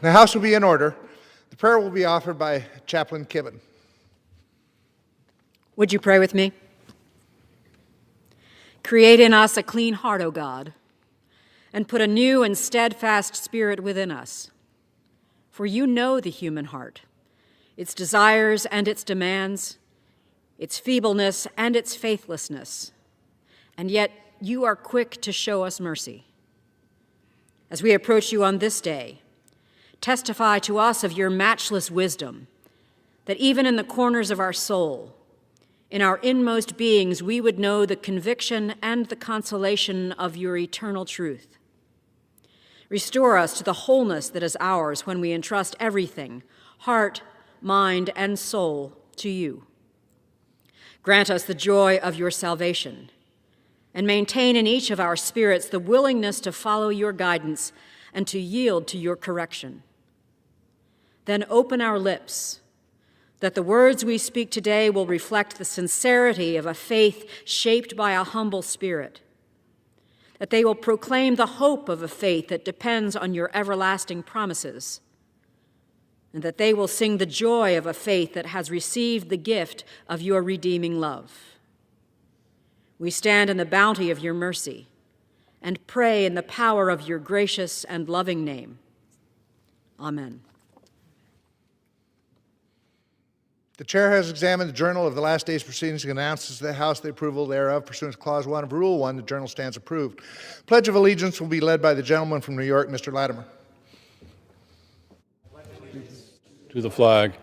The House will be in order. The prayer will be offered by Chaplain Kibben. Would you pray with me? Create in us a clean heart, O God, and put a new and steadfast spirit within us. For you know the human heart, its desires and its demands, its feebleness and its faithlessness, and yet you are quick to show us mercy. As we approach you on this day, testify to us of your matchless wisdom, that even in the corners of our soul, in our inmost beings, we would know the conviction and the consolation of your eternal truth. Restore us to the wholeness that is ours when we entrust everything, heart, mind, and soul, to you. Grant us the joy of your salvation, and maintain in each of our spirits the willingness to follow your guidance and to yield to your correction. Then open our lips, that the words we speak today will reflect the sincerity of a faith shaped by a humble spirit, that they will proclaim the hope of a faith that depends on your everlasting promises, and that they will sing the joy of a faith that has received the gift of your redeeming love. We stand in the bounty of your mercy and pray in the power of your gracious and loving name. Amen. The chair has examined the journal of the last day's proceedings and announces to the House the approval thereof. Pursuant to Clause 1 of Rule 1, the journal stands approved. Pledge of Allegiance will be led by the gentleman from New York, Mr. Latimer. To the flag.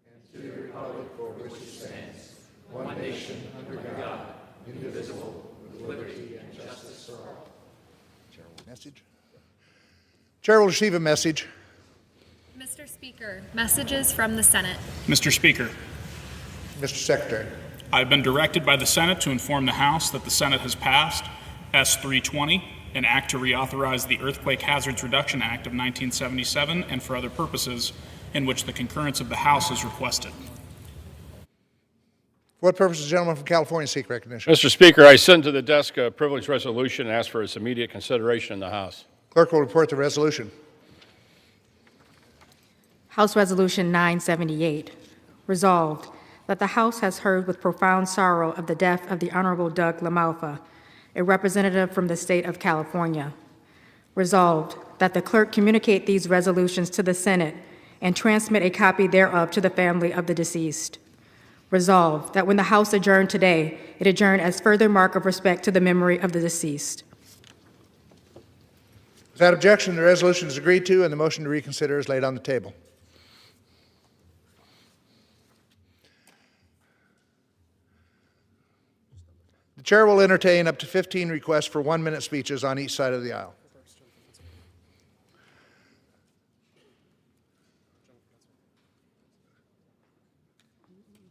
And to the republic for which it stands, one nation under God, indivisible, with liberty and justice for all. Chair will receive a message. Mr. Speaker, messages from the Senate. Mr. Speaker, Mr. Secretary. I've been directed by the Senate to inform the House that the Senate has passed S-320, an act to reauthorize the Earthquake Hazards Reduction Act of 1977 and for other purposes, in which the concurrence of the House is requested. For what purpose does the gentleman from California seek recognition? Mr. Speaker, I send to the desk a privileged resolution and ask for its immediate consideration in the House. Clerk will report the resolution. House Resolution 978, resolved that the House has heard with profound sorrow of the death of the Honorable Doug LaMalfa, a representative from the state of California. Resolved that the clerk communicate these resolutions to the Senate and transmit a copy thereof to the family of the deceased. Resolved that when the House adjourned today, it adjourned as further mark of respect to the memory of the deceased. Without objection, the resolution is agreed to and the motion to reconsider is laid on the table. The chair will entertain up to 15 requests for 1-minute speeches on each side of the aisle.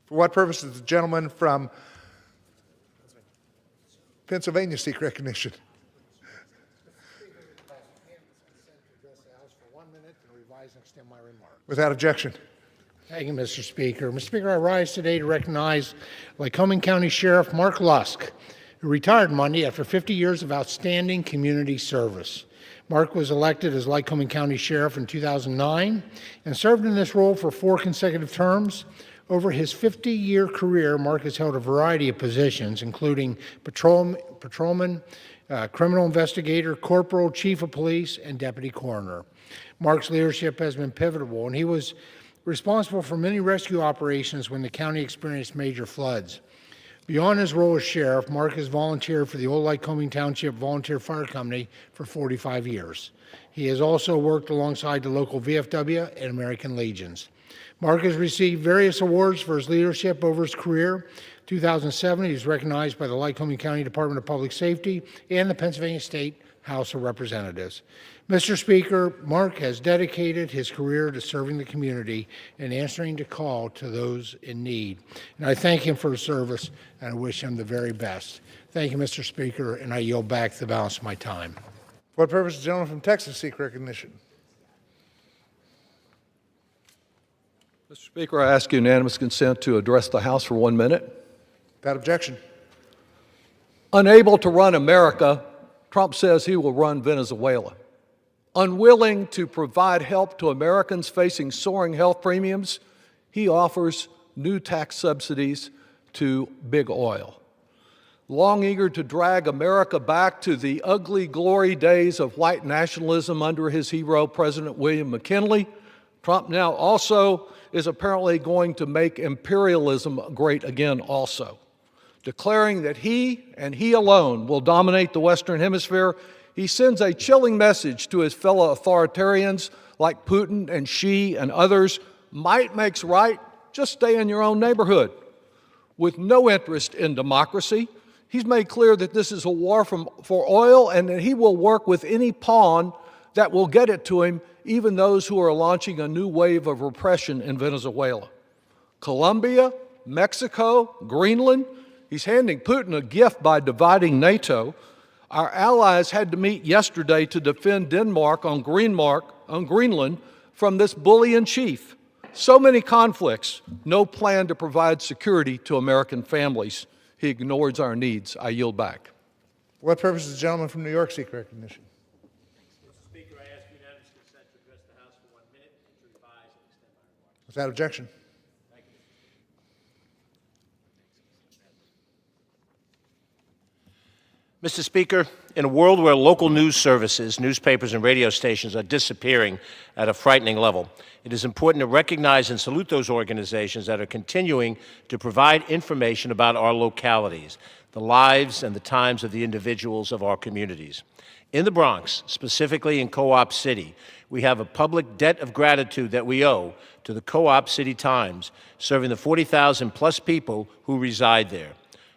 For what purpose does the gentleman from Pennsylvania seek recognition? Without objection. Thank you, Mr. Speaker. Mr. Speaker, I rise today to recognize Lycoming County Sheriff Mark Lusk, who retired Monday after 50 years of outstanding community service. Mark was elected as Lycoming County Sheriff in 2009 and served in this role for 4 consecutive terms. Over his 50-year career, Mark has held a variety of positions, including patrolman, criminal investigator, corporal, chief of police, and deputy coroner. Mark's leadership has been pivotal, and he was responsible for many rescue operations when the county experienced major floods. Beyond his role as sheriff, Mark has volunteered for the Old Lycoming Township Volunteer Fire Company for 45 years. He has also worked alongside the local VFW and American Legions. Mark has received various awards for his leadership over his career. 2007, he was recognized by the Lycoming County Department of Public Safety and the Pennsylvania State House of Representatives. Mr. Speaker, Mark has dedicated his career to serving the community and answering the call to those in need. And I thank him for his service, and I wish him the very best. Thank you, Mr. Speaker, and I yield back the balance of my time. For what purpose does the gentleman from Texas seek recognition? Mr. Speaker, I ask unanimous consent to address the House for 1 minute. Without objection. Unable to run America, Trump says he will run Venezuela. Unwilling to provide help to Americans facing soaring health premiums, he offers new tax subsidies to big oil. Long eager to drag America back to the ugly glory days of white nationalism under his hero, President William McKinley, Trump now also is apparently going to make imperialism great again also. Declaring that he and he alone will dominate the Western Hemisphere, he sends a chilling message to his fellow authoritarians like Putin and Xi and others: might makes right, just stay in your own neighborhood. With no interest in democracy, he's made clear that this is a war for oil and that he will work with any pawn that will get it to him, even those who are launching a new wave of repression in Venezuela. Colombia, Mexico, Greenland, he's handing Putin a gift by dividing NATO. Our allies had to meet yesterday to defend Denmark on Greenland from this bully in chief. So many conflicts, no plan to provide security to American families. He ignores our needs. I yield back. For what purpose does the gentleman from New York seek recognition? Mr. Speaker, I ask unanimous consent to address the House for 1 minute and to revise and extend my remarks. Without objection. Thank you. Mr. Speaker, in a world where local news services, newspapers, and radio stations are disappearing at a frightening level, it is important to recognize and salute those organizations that are continuing to provide information about our localities, the lives and the times of the individuals of our communities. In the Bronx, specifically in Co-op City, we have a public debt of gratitude that we owe to the Co-op City Times, serving the 40,000-plus people who reside there.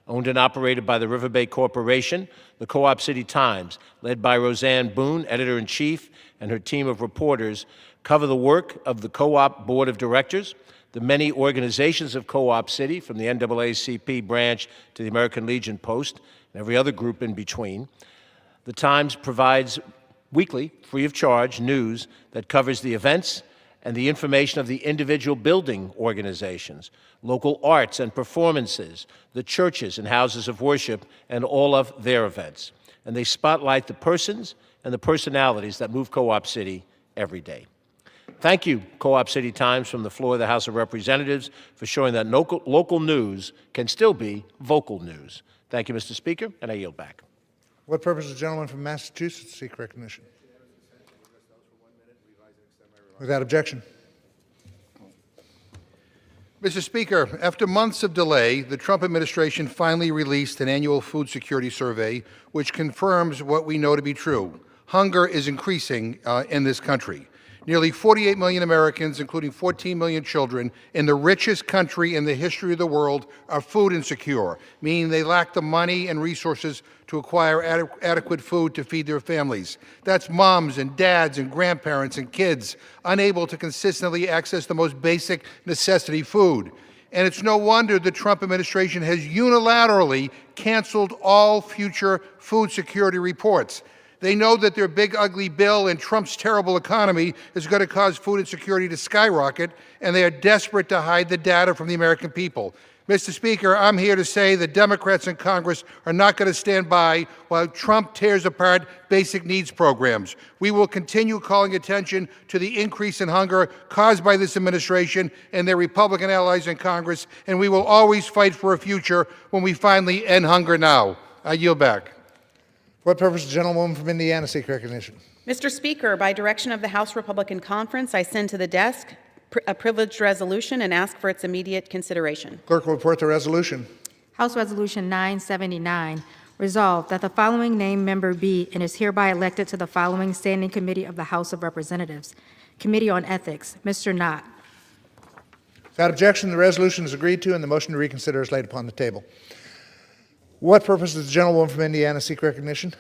Owned and operated by the River Bay Corporation, the Co-op City Times, led by Roseanne Boone, editor-in-chief, and her team of reporters, cover the work of the Co-op Board of Directors, the many organizations of Co-op City, from the NAACP branch to the American Legion Post, and every other group in between. The Times provides weekly, free of charge, news that covers the events and the information of the individual building organizations, local arts and performances, the churches and houses of worship, and all of their events. And they spotlight the persons and the personalities that move Co-op City every day. Thank you, Co-op City Times, from the floor of the House of Representatives, for showing that local news can still be vocal news. Thank you, Mr. Speaker, and I yield back. What purpose does the gentleman from Massachusetts seek recognition? Without objection. Mr. Speaker, after months of delay, the Trump administration finally released an annual food security survey which confirms what we know to be true. Hunger is increasing in this country. Nearly 48 million Americans, including 14 million children, in the richest country in the history of the world, are food insecure, meaning they lack the money and resources to acquire adequate food to feed their families. That's moms and dads and grandparents and kids unable to consistently access the most basic necessity food. And it's no wonder the Trump administration has unilaterally canceled all future food security reports. They know that their big ugly bill and Trump's terrible economy is going to cause food insecurity to skyrocket, and they are desperate to hide the data from the American people. Mr. Speaker, I'm here to say that Democrats in Congress are not going to stand by while Trump tears apart basic needs programs. We will continue calling attention to the increase in hunger caused by this administration and their Republican allies in Congress, and we will always fight for a future when we finally end hunger now. I yield back. What purpose does the gentlewoman from Indiana seek recognition? Mr. Speaker, by direction of the House Republican Conference, I send to the desk a privileged resolution and ask for its immediate consideration. Clerk will report the resolution. House Resolution 979, resolved that the following named member be and is hereby elected to the following standing committee of the House of Representatives. Committee on Ethics, Mr. Knott. Without objection, the resolution is agreed to and the motion to reconsider is laid upon the table. What purpose does the gentlewoman from Indiana seek recognition?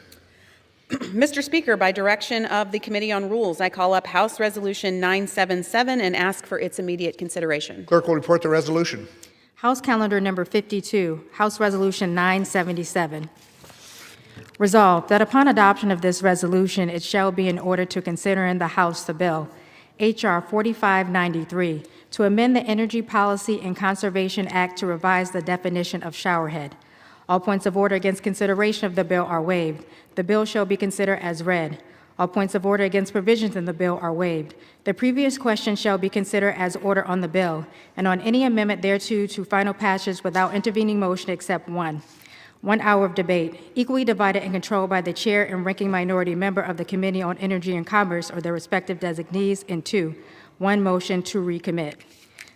Mr. Speaker, by direction of the Committee on Rules, I call up House Resolution 977 and ask for its immediate consideration. Clerk will report the resolution. House Calendar Number 52, House Resolution 977. Resolved that upon adoption of this resolution, it shall be in order to consider in the House the bill, H.R. 4593, to amend the Energy Policy and Conservation Act to revise the definition of showerhead. All points of order against consideration of the bill are waived. The bill shall be considered as read. All points of order against provisions in the bill are waived. The previous question shall be considered as order on the bill, and on any amendment thereto to final passage without intervening motion except one. 1 hour of debate, equally divided and controlled by the chair and ranking minority member of the Committee on Energy and Commerce or their respective designees, and 2, 1 motion to recommit.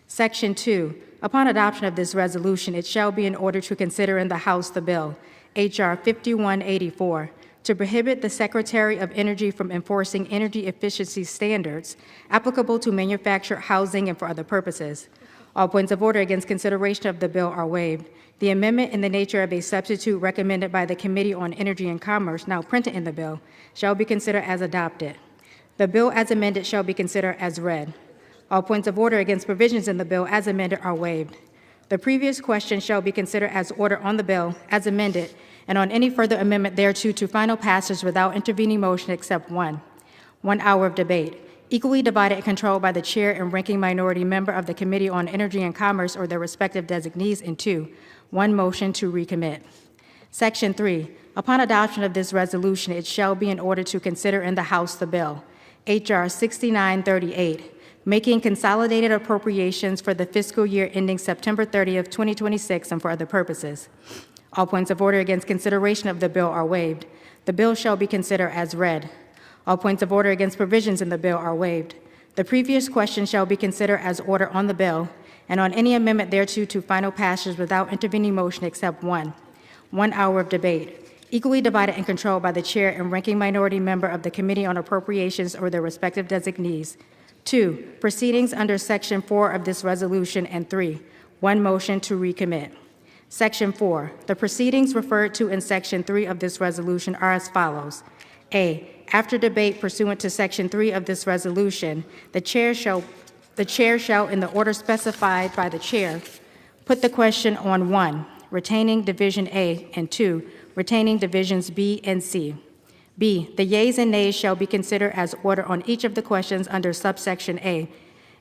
Section 2, upon adoption of this resolution, it shall be in order to consider in the House the bill, H.R. 5184, to prohibit the Secretary of Energy from enforcing energy efficiency standards applicable to manufactured housing and for other purposes. All points of order against consideration of the bill are waived. The amendment in the nature of a substitute recommended by the Committee on Energy and Commerce, now printed in the bill, shall be considered as adopted. The bill as amended shall be considered as read. All points of order against provisions in the bill as amended are waived. The previous question shall be considered as order on the bill as amended and on any further amendment thereto to final passage without intervening motion except one. 1 hour of debate, equally divided and controlled by the chair and ranking minority member of the Committee on Energy and Commerce or their respective designees, and 2, 1 motion to recommit. Section 3, upon adoption of this resolution, it shall be in order to consider in the House the bill, H.R. 6938, making consolidated appropriations for the fiscal year ending September 30th, 2026, and for other purposes. All points of order against consideration of the bill are waived. The bill shall be considered as read. All points of order against provisions in the bill are waived. The previous question shall be considered as order on the bill and on any amendment thereto to final passage without intervening motion except one. 1 hour of debate, equally divided and controlled by the chair and ranking minority member of the Committee on Appropriations or their respective designees. 2, proceedings under Section 4 of this resolution, and 3, 1 motion to recommit. Section 4, the proceedings referred to in Section 3 of this resolution are as follows. A, after debate pursuant to Section 3 of this resolution, the chair shall, in the order specified by the chair, put the question on 1, retaining Division A, and 2, retaining Divisions B and C. B, the yeas and nays shall be considered as order on each of the questions under subsection A.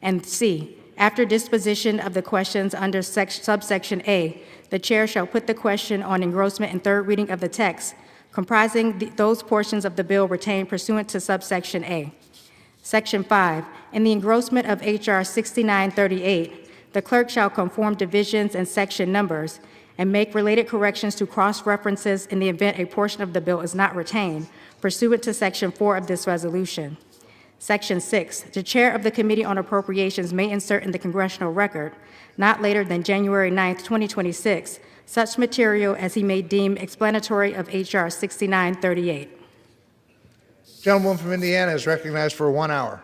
And C, after disposition of the questions under subsection A, the chair shall put the question on engrossment and third reading of the text, comprising those portions of the bill retained pursuant to subsection A. Section 5, in the engrossment of H.R. 6938, the clerk shall conform divisions and section numbers and make related corrections to cross-references in the event a portion of the bill is not retained, pursuant to Section 4 of this resolution. Section 6, the chair of the Committee on Appropriations may insert in the Congressional record, not later than January 9, 2026, such material as he may deem explanatory of H.R. 6938. Gentlewoman from Indiana is recognized for 1 hour.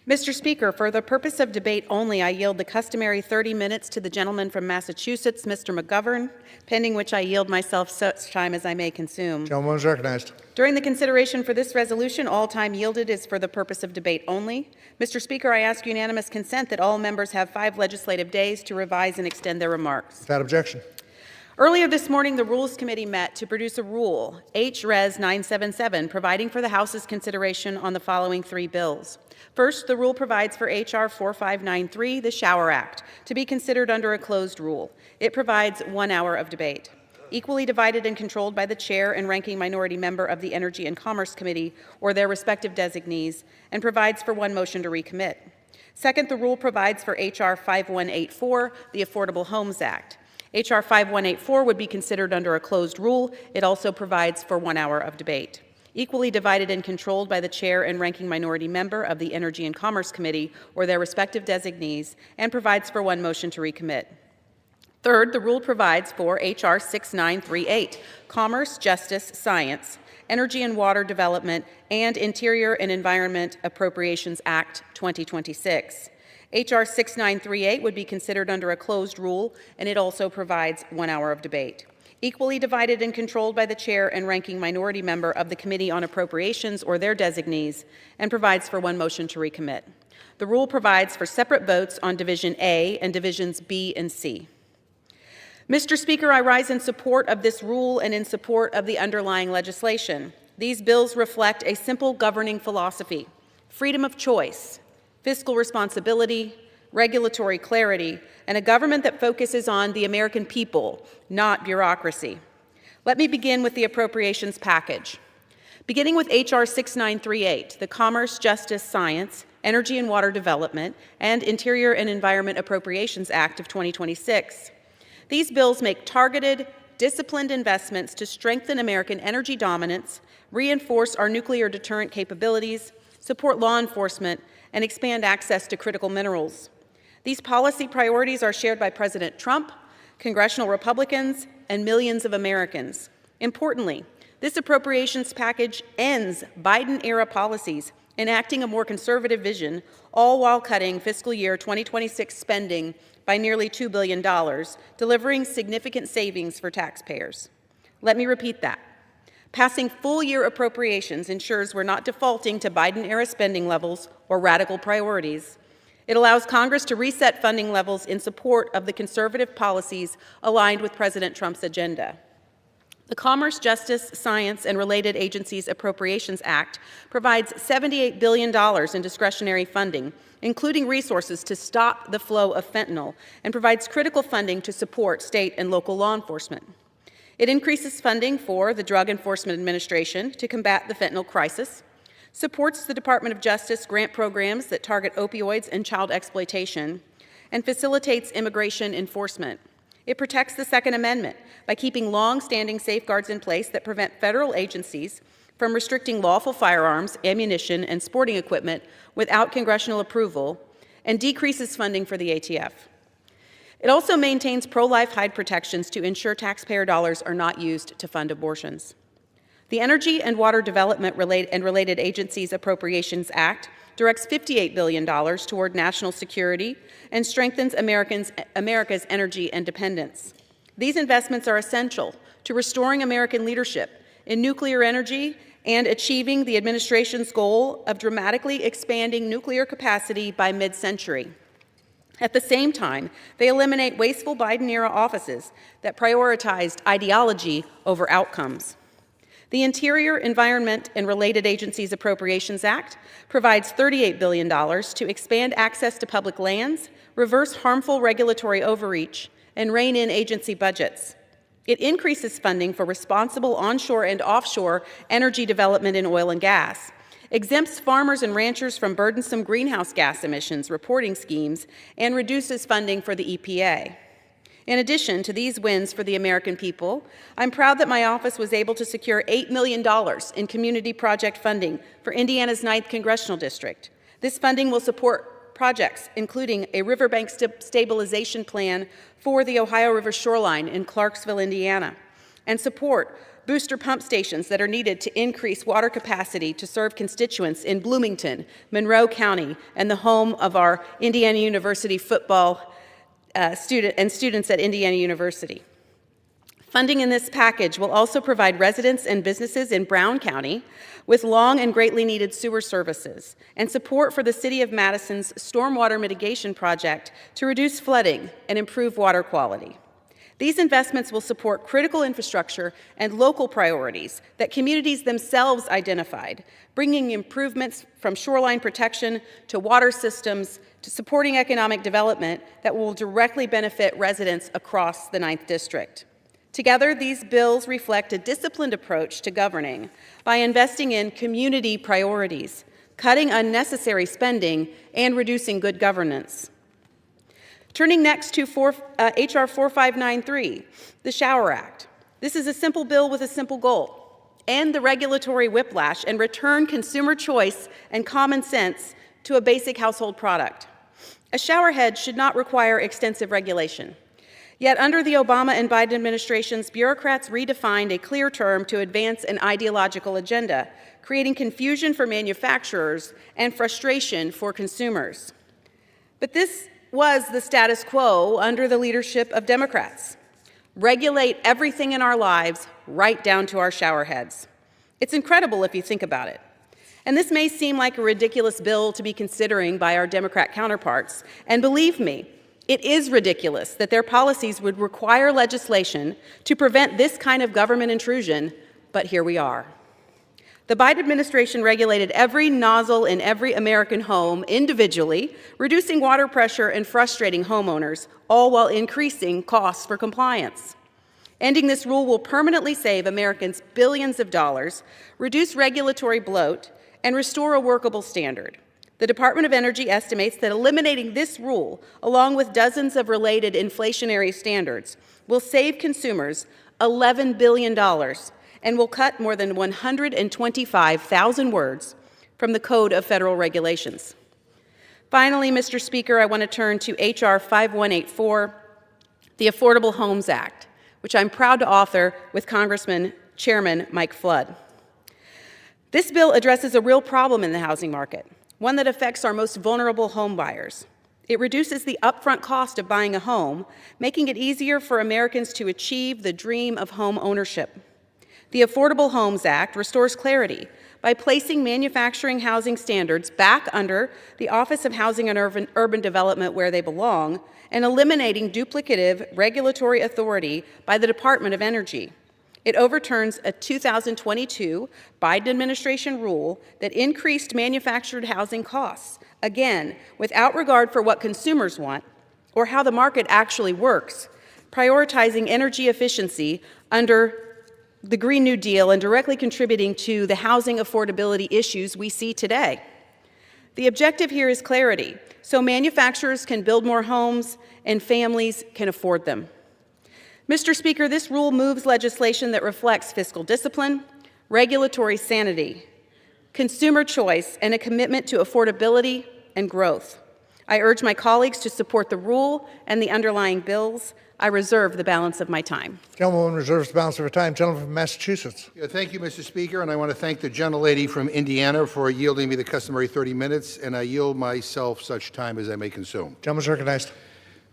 Mr. Speaker, for the purpose of debate only, I yield the customary 30 minutes to the gentleman from Massachusetts, Mr. McGovern, pending which I yield myself such time as I may consume. Gentlewoman is recognized. During the consideration for this resolution, all time yielded is for the purpose of debate only. Mr. Speaker, I ask unanimous consent that all members have 5 legislative days to revise and extend their remarks. Without objection. Earlier this morning, the Rules Committee met to produce a rule, H.Res. 977, providing for the House's consideration on the following 3 bills. First, the rule provides for H.R. 4593, the Shower Act, to be considered under a closed rule. It provides 1 hour of debate, equally divided and controlled by the chair and ranking minority member of the Energy and Commerce Committee or their respective designees, and provides for 1 motion to recommit. Second, the rule provides for H.R. 5184, the Affordable Homes Act. H.R. 5184 would be considered under a closed rule. It also provides for 1 hour of debate, equally divided and controlled by the chair and ranking minority member of the Energy and Commerce Committee or their respective designees, and provides for 1 motion to recommit. Third, the rule provides for H.R. 6938, Commerce, Justice, Science, Energy and Water Development, and Interior and Environment Appropriations Act 2026. H.R. 6938 would be considered under a closed rule, and it also provides 1 hour of debate, equally divided and controlled by the chair and ranking minority member of the Committee on Appropriations or their designees, and provides for 1 motion to recommit. The rule provides for separate votes on Division A and Divisions B and C. Mr. Speaker, I rise in support of this rule and in support of the underlying legislation. These bills reflect a simple governing philosophy: freedom of choice, fiscal responsibility, regulatory clarity, and a government that focuses on the American people, not bureaucracy. Let me begin with the appropriations package. Beginning with H.R. 6938, the Commerce, Justice, Science, Energy and Water Development, and Interior and Environment Appropriations Act of 2026. These bills make targeted, disciplined investments to strengthen American energy dominance, reinforce our nuclear deterrent capabilities, support law enforcement, and expand access to critical minerals. These policy priorities are shared by President Trump, congressional Republicans, and millions of Americans. Importantly, this appropriations package ends Biden-era policies, enacting a more conservative vision, all while cutting fiscal year 2026 spending by nearly $2 billion, delivering significant savings for taxpayers. Let me repeat that. Passing full-year appropriations ensures we're not defaulting to Biden-era spending levels or radical priorities. It allows Congress to reset funding levels in support of the conservative policies aligned with President Trump's agenda. The Commerce, Justice, Science, and Related Agencies Appropriations Act provides $78 billion in discretionary funding, including resources to stop the flow of fentanyl, and provides critical funding to support state and local law enforcement. It increases funding for the Drug Enforcement Administration to combat the fentanyl crisis, supports the Department of Justice grant programs that target opioids and child exploitation, and facilitates immigration enforcement. It protects the Second Amendment by keeping long-standing safeguards in place that prevent federal agencies from restricting lawful firearms, ammunition, and sporting equipment without congressional approval, and decreases funding for the ATF. It also maintains pro-life hide protections to ensure taxpayer dollars are not used to fund abortions. The Energy and Water Development and Related Agencies Appropriations Act directs $58 billion toward national security and strengthens America's energy independence. These investments are essential to restoring American leadership in nuclear energy and achieving the administration's goal of dramatically expanding nuclear capacity by mid-century. At the same time, they eliminate wasteful Biden-era offices that prioritized ideology over outcomes. The Interior, Environment, and Related Agencies Appropriations Act provides $38 billion to expand access to public lands, reverse harmful regulatory overreach, and rein in agency budgets. It increases funding for responsible onshore and offshore energy development in oil and gas, exempts farmers and ranchers from burdensome greenhouse gas emissions reporting schemes, and reduces funding for the EPA. In addition to these wins for the American people, I'm proud that my office was able to secure $8 million in community project funding for Indiana's 9th Congressional District. This funding will support projects including a riverbank stabilization plan for the Ohio River shoreline in Clarksville, Indiana, and support booster pump stations that are needed to increase water capacity to serve constituents in Bloomington, Monroe County, and the home of our Indiana University football students at Indiana University. Funding in this package will also provide residents and businesses in Brown County with long and greatly needed sewer services and support for the City of Madison's stormwater mitigation project to reduce flooding and improve water quality. These investments will support critical infrastructure and local priorities that communities themselves identified, bringing improvements from shoreline protection to water systems to supporting economic development that will directly benefit residents across the 9th District. Together, these bills reflect a disciplined approach to governing by investing in community priorities, cutting unnecessary spending, and reducing good governance. Turning next to H.R. 4593, the Shower Act. This is a simple bill with a simple goal: end the regulatory whiplash and return consumer choice and common sense to a basic household product. A shower head should not require extensive regulation. Yet under the Obama and Biden administrations, bureaucrats redefined a clear term to advance an ideological agenda, creating confusion for manufacturers and frustration for consumers. But this was the status quo under the leadership of Democrats. Regulate everything in our lives, right down to our shower heads. It's incredible if you think about it. And this may seem like a ridiculous bill to be considering by our Democrat counterparts. And believe me, it is ridiculous that their policies would require legislation to prevent this kind of government intrusion, but here we are. The Biden administration regulated every nozzle in every American home individually, reducing water pressure and frustrating homeowners, all while increasing costs for compliance. Ending this rule will permanently save Americans billions of dollars, reduce regulatory bloat, and restore a workable standard. The Department of Energy estimates that eliminating this rule, along with dozens of related inflationary standards, will save consumers $11 billion and will cut more than 125,000 words from the Code of Federal Regulations. Finally, Mr. Speaker, I want to turn to H.R. 5184, the Affordable Homes Act, which I'm proud to author with Chairman Mike Flood. This bill addresses a real problem in the housing market, one that affects our most vulnerable home buyers. It reduces the upfront cost of buying a home, making it easier for Americans to achieve the dream of home ownership. The Affordable Homes Act restores clarity by placing manufacturing housing standards back under the Office of Housing and Urban Development where they belong, and eliminating duplicative regulatory authority by the Department of Energy. It overturns a 2022 Biden administration rule that increased manufactured housing costs, again, without regard for what consumers want or how the market actually works, prioritizing energy efficiency under the Green New Deal and directly contributing to the housing affordability issues we see today. The objective here is clarity, so manufacturers can build more homes and families can afford them. Mr. Speaker, this rule moves legislation that reflects fiscal discipline, regulatory sanity, consumer choice, and a commitment to affordability and growth. I urge my colleagues to support the rule and the underlying bills. I reserve the balance of my time. Gentlewoman reserves the balance of her time. Gentleman from Massachusetts. Yeah, thank you, Mr. Speaker, and I want to thank the gentlelady from Indiana for yielding me the customary 30 minutes, and I yield myself such time as I may consume. Gentleman's recognized.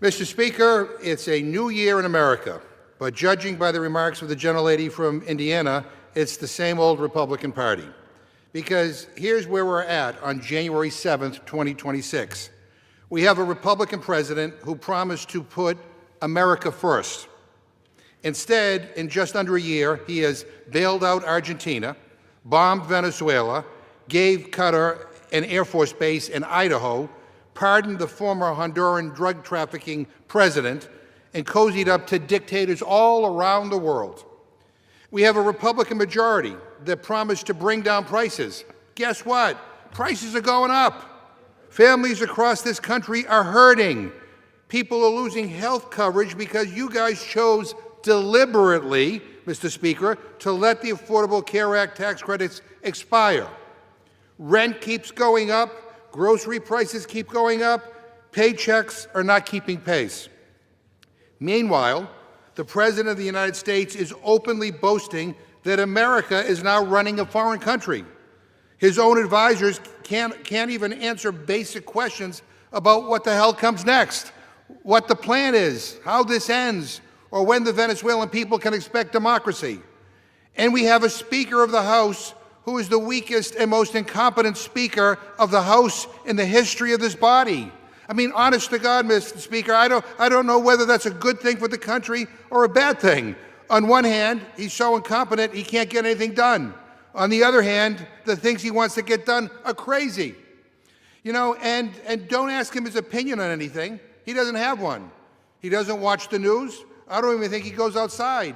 Mr. Speaker, it's a new year in America, but judging by the remarks of the gentlelady from Indiana, it's the same old Republican Party. Because here's where we're at on January 7th, 2026. We have a Republican president who promised to put America first. Instead, in just under a year, he has bailed out Argentina, bombed Venezuela, gave Qatar an Air Force base in Idaho, pardoned the former Honduran drug trafficking president, and cozied up to dictators all around the world. We have a Republican majority that promised to bring down prices. Guess what? Prices are going up. Families across this country are hurting. People are losing health coverage because you guys chose deliberately, Mr. Speaker, to let the Affordable Care Act tax credits expire. Rent keeps going up, grocery prices keep going up, paychecks are not keeping pace. Meanwhile, the President of the United States is openly boasting that America is now running a foreign country. His own advisors can't even answer basic questions about what the hell comes next, what the plan is, how this ends, or when the Venezuelan people can expect democracy. And we have a Speaker of the House who is the weakest and most incompetent Speaker of the House in the history of this body. I mean, honest to God, Mr. Speaker, I don't know whether that's a good thing for the country or a bad thing. On one hand, he's so incompetent he can't get anything done. On the other hand, the things he wants to get done are crazy. You know, and don't ask him his opinion on anything. He doesn't have one. He doesn't watch the news. I don't even think he goes outside.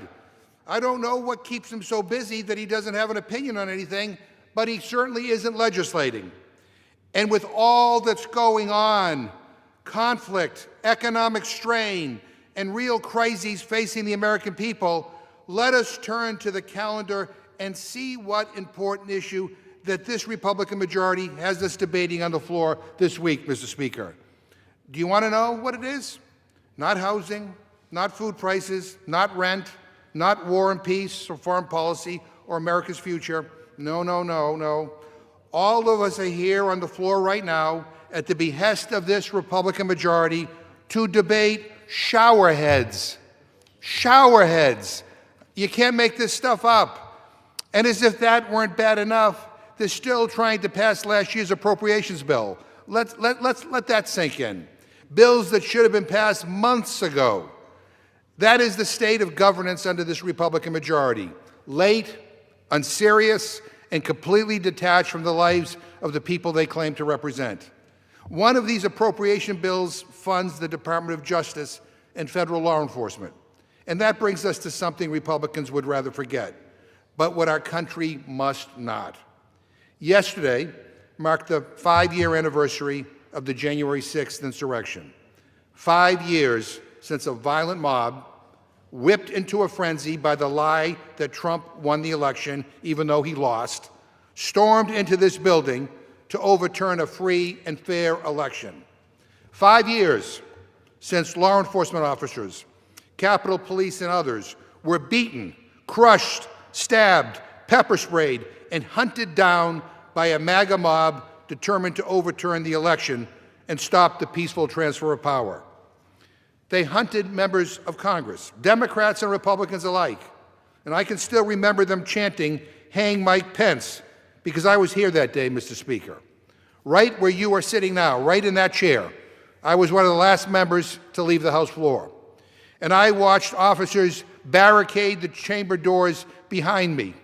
I don't know what keeps him so busy that he doesn't have an opinion on anything, but he certainly isn't legislating. And with all that's going on, conflict, economic strain, and real crises facing the American people, let us turn to the calendar and see what important issue that this Republican majority has us debating on the floor this week, Mr. Speaker. Do you want to know what it is? Not housing, not food prices, not rent, not war and peace or foreign policy or America's future. No, no, no, no. All of us are here on the floor right now at the behest of this Republican majority to debate showerheads. Showerheads. You can't make this stuff up. And as if that weren't bad enough, they're still trying to pass last year's appropriations bill. Let's let that sink in. Bills that should have been passed months ago. That is the state of governance under this Republican majority. Late, unserious, and completely detached from the lives of the people they claim to represent. One of these appropriation bills funds the Department of Justice and federal law enforcement. And that brings us to something Republicans would rather forget, but what our country must not. Yesterday marked the 5-year anniversary of the January 6th insurrection. 5 years since a violent mob, whipped into a frenzy by the lie that Trump won the election, even though he lost, stormed into this building to overturn a free and fair election. 5 years since law enforcement officers, Capitol Police and others were beaten, crushed, stabbed, pepper sprayed, and hunted down by a MAGA mob determined to overturn the election and stop the peaceful transfer of power. They hunted members of Congress, Democrats and Republicans alike, and I can still remember them chanting, "Hang Mike Pence," because I was here that day, Mr. Speaker. Right where you are sitting now, right in that chair, I was one of the last members to leave the House floor. And I watched officers barricade the chamber doors behind me,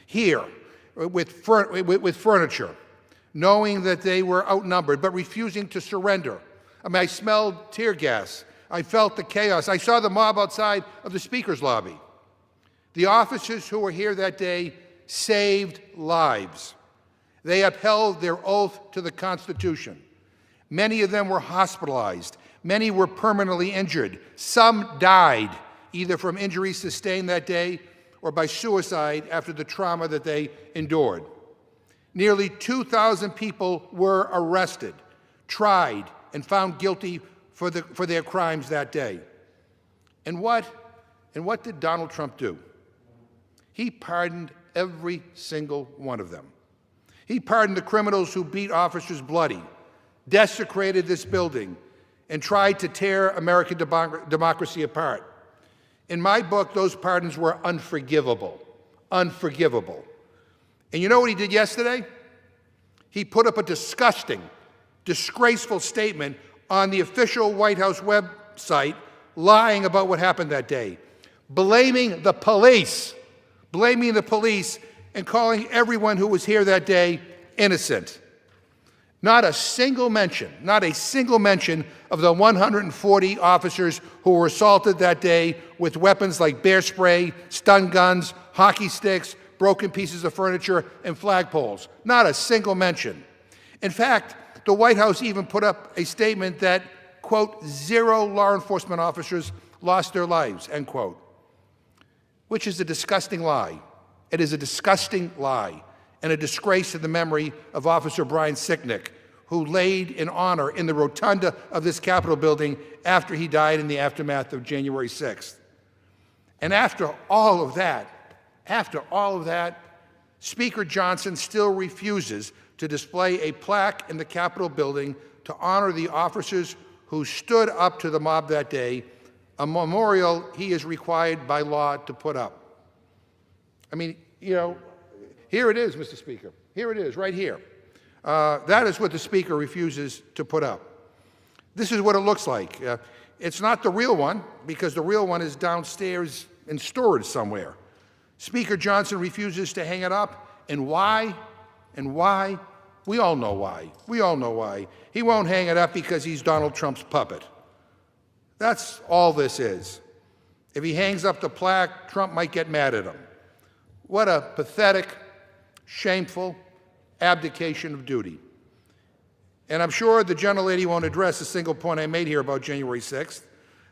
here, with furniture, knowing that they were outnumbered, but refusing to surrender. I mean, I smelled tear gas. I felt the chaos. I saw the mob outside of the Speaker's lobby. The officers who were here that day saved lives. They upheld their oath to the Constitution. Many of them were hospitalized. Many were permanently injured. Some died, either from injuries sustained that day or by suicide after the trauma that they endured. Nearly 2,000 people were arrested, tried, and found guilty for their crimes that day. And what did Donald Trump do? He pardoned every single one of them. He pardoned the criminals who beat officers bloody, desecrated this building, and tried to tear American democracy apart. In my book, those pardons were unforgivable, unforgivable. And you know what he did yesterday? He put up a disgusting, disgraceful statement on the official White House website, lying about what happened that day, blaming the police, and calling everyone who was here that day innocent. Not a single mention of the 140 officers who were assaulted that day with weapons like bear spray, stun guns, hockey sticks, broken pieces of furniture, and flagpoles. Not a single mention. In fact, the White House even put up a statement that, quote, 0 law enforcement officers lost their lives, end quote, which is a disgusting lie. It is a disgusting lie and a disgrace to the memory of Officer Brian Sicknick, who laid in honor in the rotunda of this Capitol building after he died in the aftermath of January 6th. And after all of that, Speaker Johnson still refuses to display a plaque in the Capitol building to honor the officers who stood up to the mob that day, a memorial he is required by law to put up. I mean, you know, here it is, Mr. Speaker. Here it is, right here. That is what the Speaker refuses to put up. This is what it looks like. It's not the real one, because the real one is downstairs in storage somewhere. Speaker Johnson refuses to hang it up, and why? And why? We all know why. We all know why. He won't hang it up because he's Donald Trump's puppet. That's all this is. If he hangs up the plaque, Trump might get mad at him. What a pathetic, shameful abdication of duty. And I'm sure the gentlelady won't address a single point I made here about January 6th.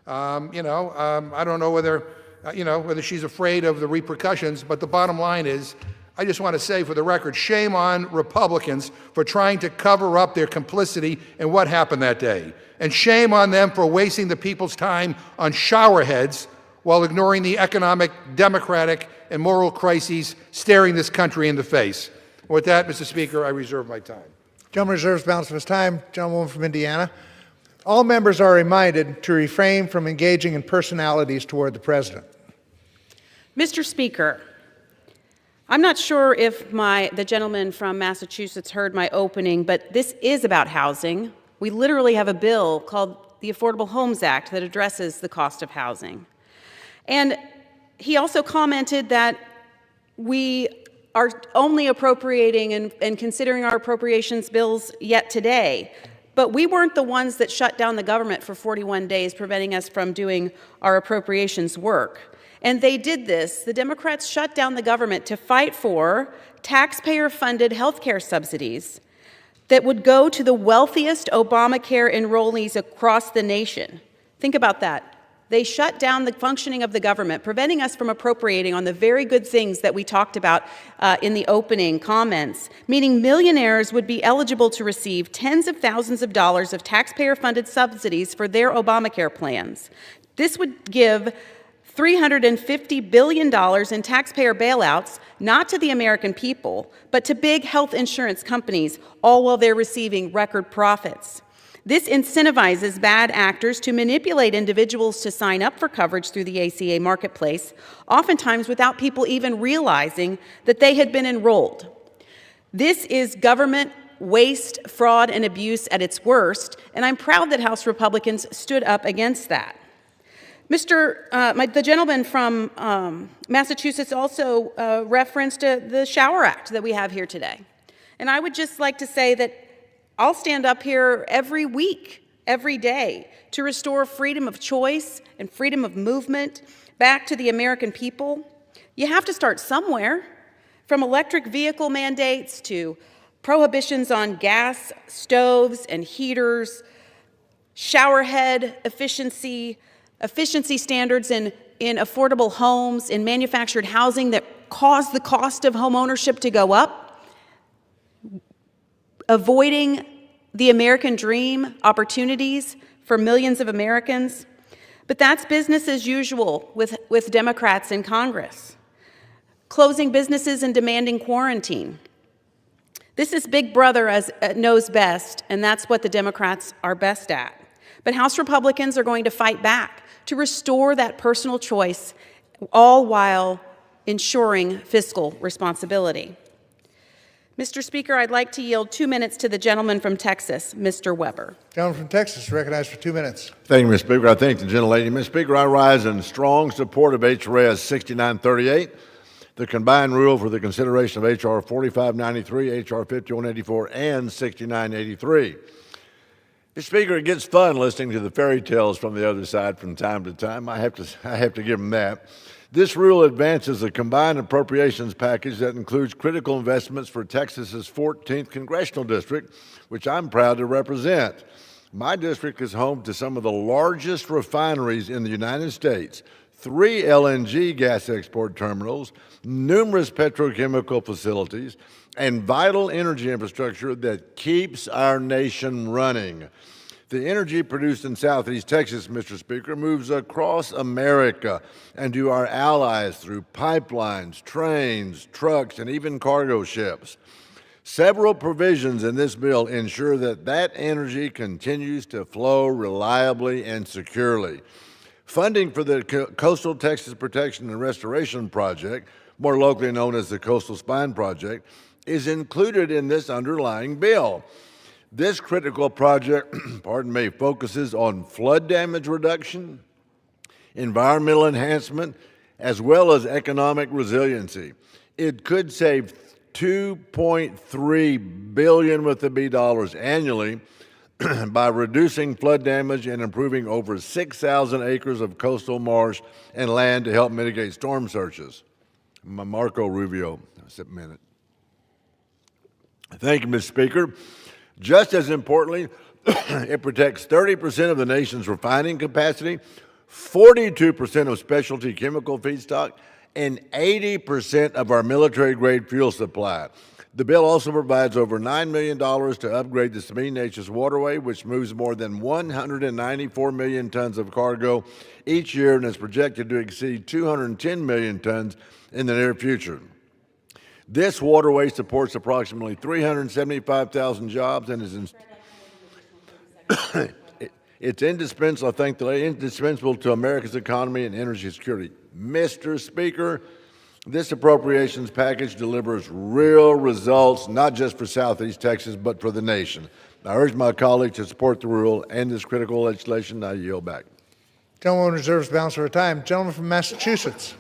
I don't know whether she's afraid of the repercussions, but the bottom line is, I just want to say for the record, shame on Republicans for trying to cover up their complicity in what happened that day. And shame on them for wasting the people's time on showerheads while ignoring the economic, democratic, and moral crises staring this country in the face. With that, Mr. Speaker, I reserve my time. Gentleman reserves the balance of his time. Gentlewoman from Indiana. All members are reminded to refrain from engaging in personalities toward the President. Mr. Speaker, I'm not sure if the gentleman from Massachusetts heard my opening, but this is about housing. We literally have a bill called the Affordable Homes Act that addresses the cost of housing. And he also commented that we are only appropriating and considering our appropriations bills yet today. But we weren't the ones that shut down the government for 41 days, preventing us from doing our appropriations work. And they did this. The Democrats shut down the government to fight for taxpayer-funded health care subsidies that would go to the wealthiest Obamacare enrollees across the nation. Think about that. They shut down the functioning of the government, preventing us from appropriating on the very good things that we talked about in the opening comments, meaning millionaires would be eligible to receive tens of thousands of dollars of taxpayer-funded subsidies for their Obamacare plans. This would give $350 billion in taxpayer bailouts, not to the American people, but to big health insurance companies, all while they're receiving record profits. This incentivizes bad actors to manipulate individuals to sign up for coverage through the ACA marketplace, oftentimes without people even realizing that they had been enrolled. This is government waste, fraud, and abuse at its worst, and I'm proud that House Republicans stood up against that. The gentleman from Massachusetts also referenced the Shower Act that we have here today. And I would just like to say that I'll stand up here every week, every day, to restore freedom of choice and freedom of movement back to the American people. You have to start somewhere, from electric vehicle mandates to prohibitions on gas stoves and heaters, showerhead efficiency standards in affordable homes, in manufactured housing that cause the cost of home ownership to go up, avoiding the American dream opportunities for millions of Americans. But that's business as usual with Democrats in Congress. Closing businesses and demanding quarantine. This is Big Brother knows best, and that's what the Democrats are best at. But House Republicans are going to fight back to restore that personal choice, all while ensuring fiscal responsibility. Mr. Speaker, I'd like to yield 2 minutes to the gentleman from Texas, Mr. Weber. Gentleman from Texas, recognized for 2 minutes. Thank you, Mr. Speaker. I thank the gentlelady. Mr. Speaker, I rise in strong support of HRS 6938, the combined rule for the consideration of H.R. 4593, H.R. 5184, and 6983. Mr. Speaker, it gets fun listening to the fairy tales from the other side from time to time. I have to give them that. This rule advances a combined appropriations package that includes critical investments for Texas's 14th Congressional District, which I'm proud to represent. My district is home to some of the largest refineries in the United States, 3 LNG gas export terminals, numerous petrochemical facilities, and vital energy infrastructure that keeps our nation running. The energy produced in Southeast Texas, Mr. Speaker, moves across America and to our allies through pipelines, trains, trucks, and even cargo ships. Several provisions in this bill ensure that that energy continues to flow reliably and securely. Funding for the Coastal Texas Protection and Restoration Project, more locally known as the Coastal Spine Project, is included in this underlying bill. This critical project, focuses on flood damage reduction, environmental enhancement, as well as economic resiliency. It could save $2.3 billion with the B dollars annually by reducing flood damage and improving over 6,000 acres of coastal marsh and land to help mitigate storm surges. Marco Rubio, just a minute. Thank you, Mr. Speaker. Just as importantly, it protects 30% of the nation's refining capacity, 42% of specialty chemical feedstock, and 80% of our military-grade fuel supply. The bill also provides over $9 million to upgrade the Sabine Neches waterway, which moves more than 194 million tons of cargo each year and is projected to exceed 210 million tons in the near future. This waterway supports approximately 375,000 jobs and is it's indispensable, I think, indispensable to America's economy and energy security. Mr. Speaker, this appropriations package delivers real results, not just for Southeast Texas, but for the nation. I urge my colleagues to support the rule and this critical legislation. I yield back. Gentleman reserves the balance of her time. Gentleman from Massachusetts.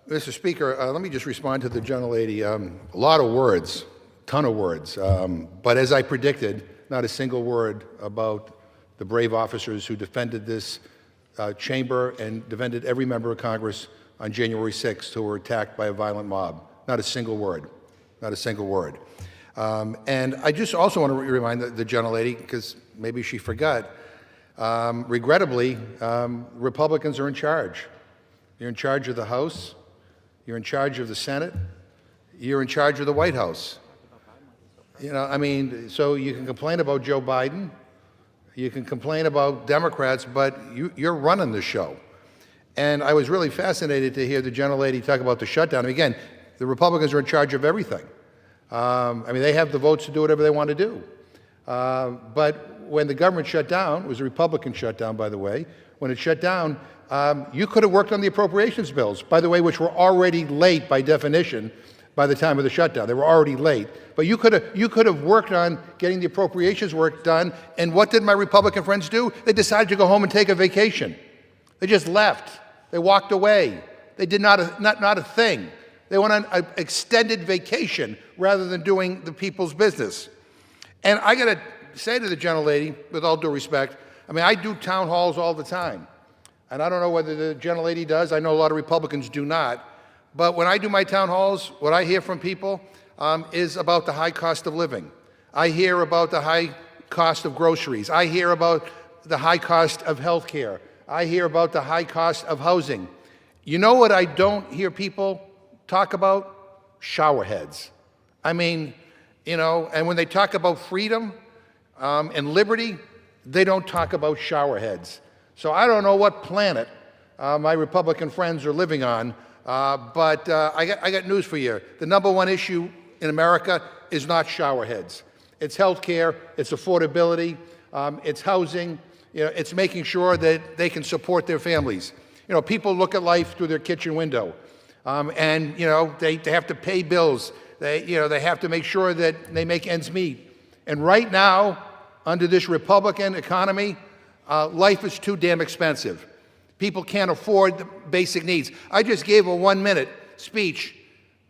Mr. Speaker, let me just respond to the gentlelady. A lot of words ton of words. But as I predicted, not a single word about the brave officers who defended this chamber and defended every member of Congress on January 6th who were attacked by a violent mob. Not a single word. Not a single word. And I just also want to remind the gentlelady, because maybe she forgot, regrettably, Republicans are in charge. You're in charge of the House. You're in charge of the Senate. You're in charge of the White House. You know, I mean, so you can complain about Joe Biden. You can complain about Democrats, but you're running the show. And I was really fascinated to hear the gentlelady talk about the shutdown. And again, the Republicans are in charge of everything. I mean, they have the votes to do whatever they want to do. But when the government shut down, it was a Republican shutdown, by the way, when it shut down, you could have worked on the appropriations bills, by the way, which were already late by definition by the time of the shutdown. They were already late. But you could have worked on getting the appropriations work done. And what did my Republican friends do? They decided to go home and take a vacation. They just left. They walked away. They did not a thing. They went on an extended vacation rather than doing the people's business. And I got to say to the gentlelady, with all due respect, I mean, I do town halls all the time. And I don't know whether the gentlelady does. I know a lot of Republicans do not. But when I do my town halls, what I hear from people is about the high cost of living. I hear about the high cost of groceries. I hear about the high cost of health care. I hear about the high cost of housing. You know what I don't hear people talk about? Showerheads. I mean, you know, and when they talk about freedom and liberty, they don't talk about showerheads. So I don't know what planet my Republican friends are living on, but I got news for you. The number one issue in America is not showerheads. It's health care, it's affordability, it's housing, you know, it's making sure that they can support their families. You know, people look at life through their kitchen window, and, you know, they have to pay bills. They have to make sure that they make ends meet. And right now, under this Republican economy, life is too damn expensive. People can't afford the basic needs. I just gave a 1-minute speech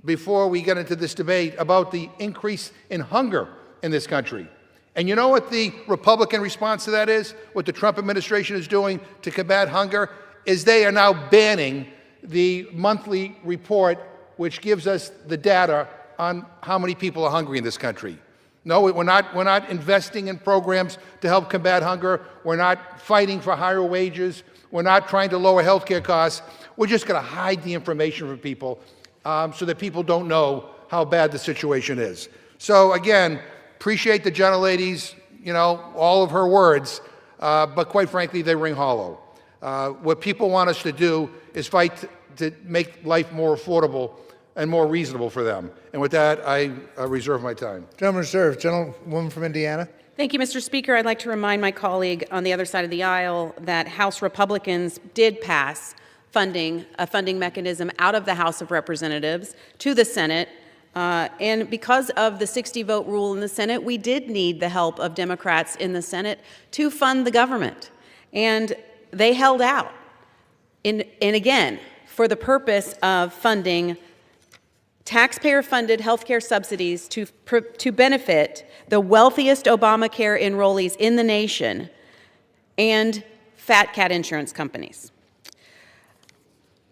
before we get into this debate about the increase in hunger in this country. And you know what the Republican response to that is? What the Trump administration is doing to combat hunger is they are now banning the monthly report which gives us the data on how many people are hungry in this country. No, we're not investing in programs to help combat hunger. We're not fighting for higher wages. We're not trying to lower health care costs. We're just going to hide the information from people so that people don't know how bad the situation is. So again, appreciate the gentlelady's, you know, all of her words, but quite frankly, they ring hollow. What people want us to do is fight to make life more affordable and more reasonable for them. And with that, I reserve my time. Gentleman reserved. Gentlewoman from Indiana. Thank you, Mr. Speaker. I'd like to remind my colleague on the other side of the aisle that House Republicans did pass a funding mechanism out of the House of Representatives to the Senate. And because of the 60-vote rule in the Senate, we did need the help of Democrats in the Senate to fund the government. And they held out, and again, for the purpose of funding taxpayer-funded health care subsidies to benefit the wealthiest Obamacare enrollees in the nation and fat cat insurance companies.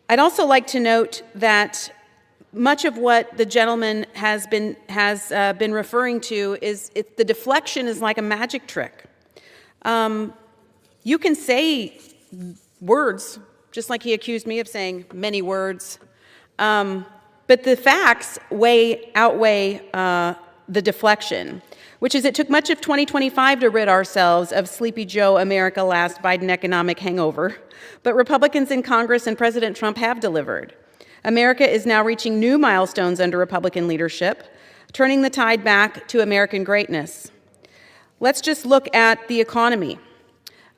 I'd also like to note that much of what the gentleman has been referring to is the deflection is like a magic trick. You can say words, just like he accused me of saying many words, but the facts outweigh the deflection, which is it took much of 2025 to rid ourselves of Sleepy Joe America last Biden economic hangover, but Republicans in Congress and President Trump have delivered. America is now reaching new milestones under Republican leadership, turning the tide back to American greatness. Let's just look at the economy.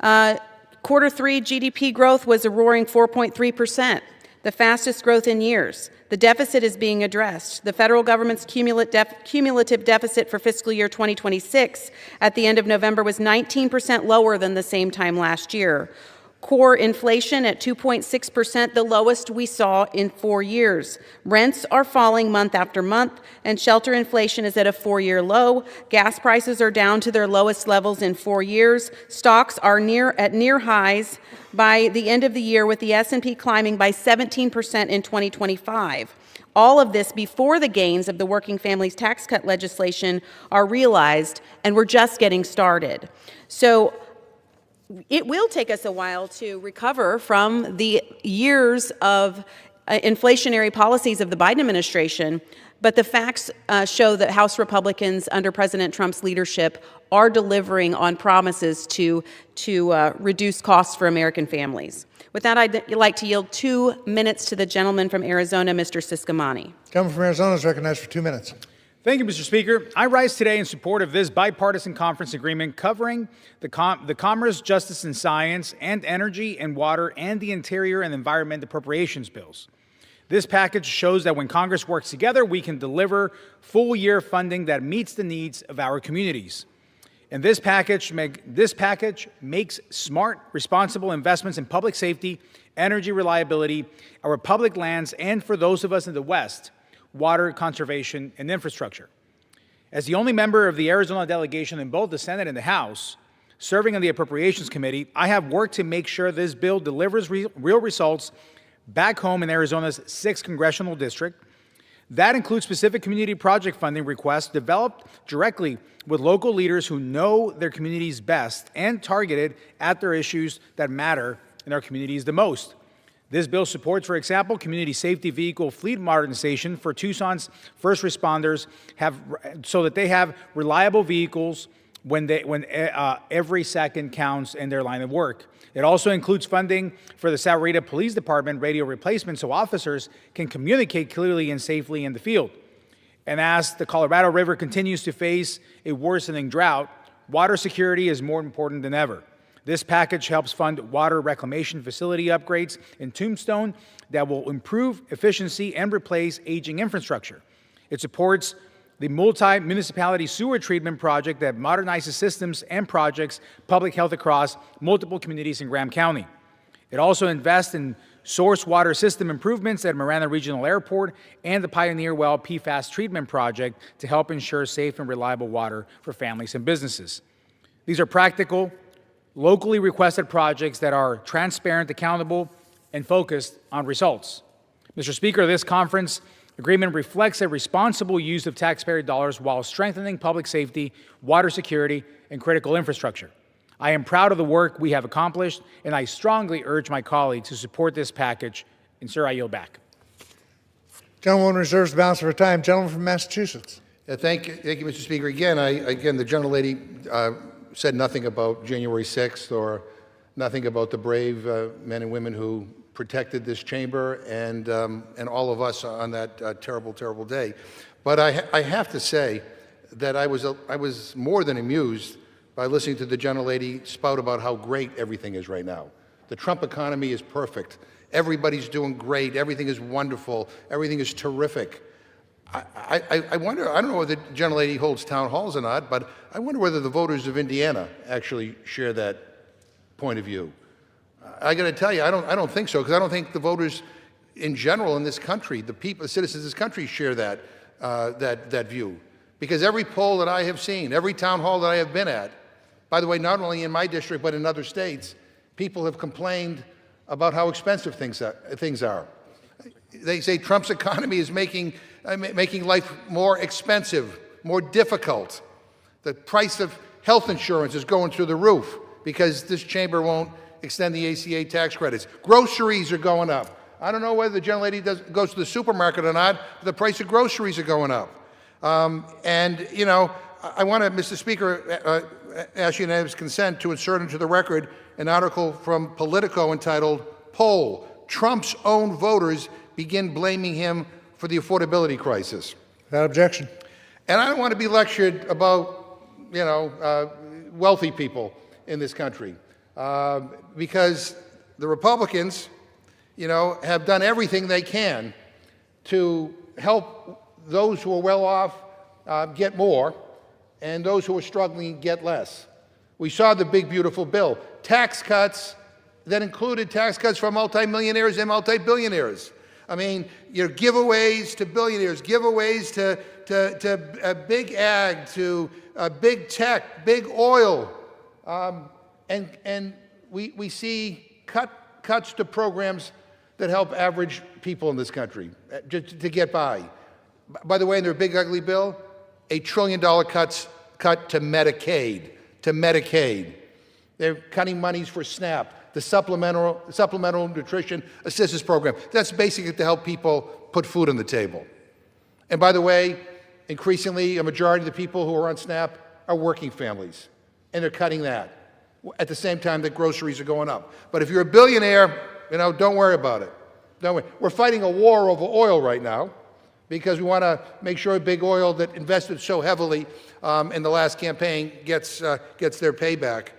Quarter 3 GDP growth was a roaring 4.3%, the fastest growth in years. The deficit is being addressed. The federal government's cumulative deficit for fiscal year 2026 at the end of November was 19% lower than the same time last year. Core inflation at 2.6%, the lowest we saw in 4 years. Rents are falling month after month, and shelter inflation is at a 4-year low. Gas prices are down to their lowest levels in 4 years. Stocks are at near highs by the end of the year, with the S&P climbing by 17% in 2025. All of this before the gains of the working families tax cut legislation are realized, and we're just getting started. So it will take us a while to recover from the years of inflationary policies of the Biden administration, but the facts show that House Republicans under President Trump's leadership are delivering on promises to reduce costs for American families. With that, I'd like to yield 2 minutes to the gentleman from Arizona, Mr. Siscomani. Gentleman from Arizona is recognized for 2 minutes. Thank you, Mr. Speaker. I rise today in support of this bipartisan conference agreement covering the Commerce, Justice and Science, and Energy and Water, and the Interior and Environment Appropriations bills. This package shows that when Congress works together, we can deliver full-year funding that meets the needs of our communities. And this package makes smart, responsible investments in public safety, energy reliability, our public lands, and for those of us in the West, water conservation and infrastructure. As the only member of the Arizona delegation in both the Senate and the House, serving on the Appropriations Committee, I have worked to make sure this bill delivers real results back home in Arizona's 6th Congressional District. That includes specific community project funding requests developed directly with local leaders who know their communities best and targeted at their issues that matter in our communities the most. This bill supports, for example, community safety vehicle fleet modernization for Tucson's first responders so that they have reliable vehicles when every second counts in their line of work. It also includes funding for the Sahuarita Police Department radio replacement so officers can communicate clearly and safely in the field. And as the Colorado River continues to face a worsening drought, water security is more important than ever. This package helps fund water reclamation facility upgrades in Tombstone that will improve efficiency and replace aging infrastructure. It supports the multi-municipality sewer treatment project that modernizes systems and projects public health across multiple communities in Graham County. It also invests in source water system improvements at Marana Regional Airport and the Pioneer Well PFAS treatment project to help ensure safe and reliable water for families and businesses. These are practical, locally requested projects that are transparent, accountable, and focused on results. Mr. Speaker, this conference agreement reflects a responsible use of taxpayer dollars while strengthening public safety, water security, and critical infrastructure. I am proud of the work we have accomplished, and I strongly urge my colleagues to support this package. And, sir, I yield back. Gentleman reserves the balance of her time. Gentleman from Massachusetts. Thank you, Mr. Speaker. Again, the gentlelady said nothing about January 6th or nothing about the brave men and women who protected this chamber and all of us on that terrible, terrible day. But I have to say that I was more than amused by listening to the gentlelady spout about how great everything is right now. The Trump economy is perfect. Everybody's doing great. Everything is wonderful. Everything is terrific. I wonder, I don't know whether the gentlelady holds town halls or not, but I wonder whether the voters of Indiana actually share that point of view. I got to tell you, I don't think so, because I don't think the voters in general in this country, the people, the citizens of this country share that view. Because every poll that I have seen, every town hall that I have been at, by the way, not only in my district but in other states, people have complained about how expensive things are. They say Trump's economy is making life more expensive, more difficult. The price of health insurance is going through the roof because this chamber won't extend the ACA tax credits. Groceries are going up. I don't know whether the gentlelady goes to the supermarket or not, but the price of groceries are going up. And, you know, I want to, Mr. Speaker, ask unanimous consent to insert into the record an article from Politico entitled, "Poll, Trump's Own Voters Begin Blaming Him for the Affordability Crisis." Without objection. And I don't want to be lectured about, you know, wealthy people in this country, because the Republicans, you know, have done everything they can to help those who are well off get more, and those who are struggling get less. We saw the big, beautiful bill. Tax cuts that included tax cuts for multimillionaires and multi-billionaires. I mean, giveaways to billionaires, giveaways to big ag, to big tech, big oil. And we see cuts to programs that help average people in this country just to get by. By the way, in their big ugly bill, $1 trillion cut to Medicaid. They're cutting monies for SNAP, the Supplemental Nutrition Assistance Program. That's basically to help people put food on the table. And by the way, increasingly, a majority of the people who are on SNAP are working families, and they're cutting that at the same time that groceries are going up. But if you're a billionaire, don't worry about it. Don't worry. We're fighting a war over oil right now because we want to make sure big oil that invested so heavily in the last campaign gets their payback.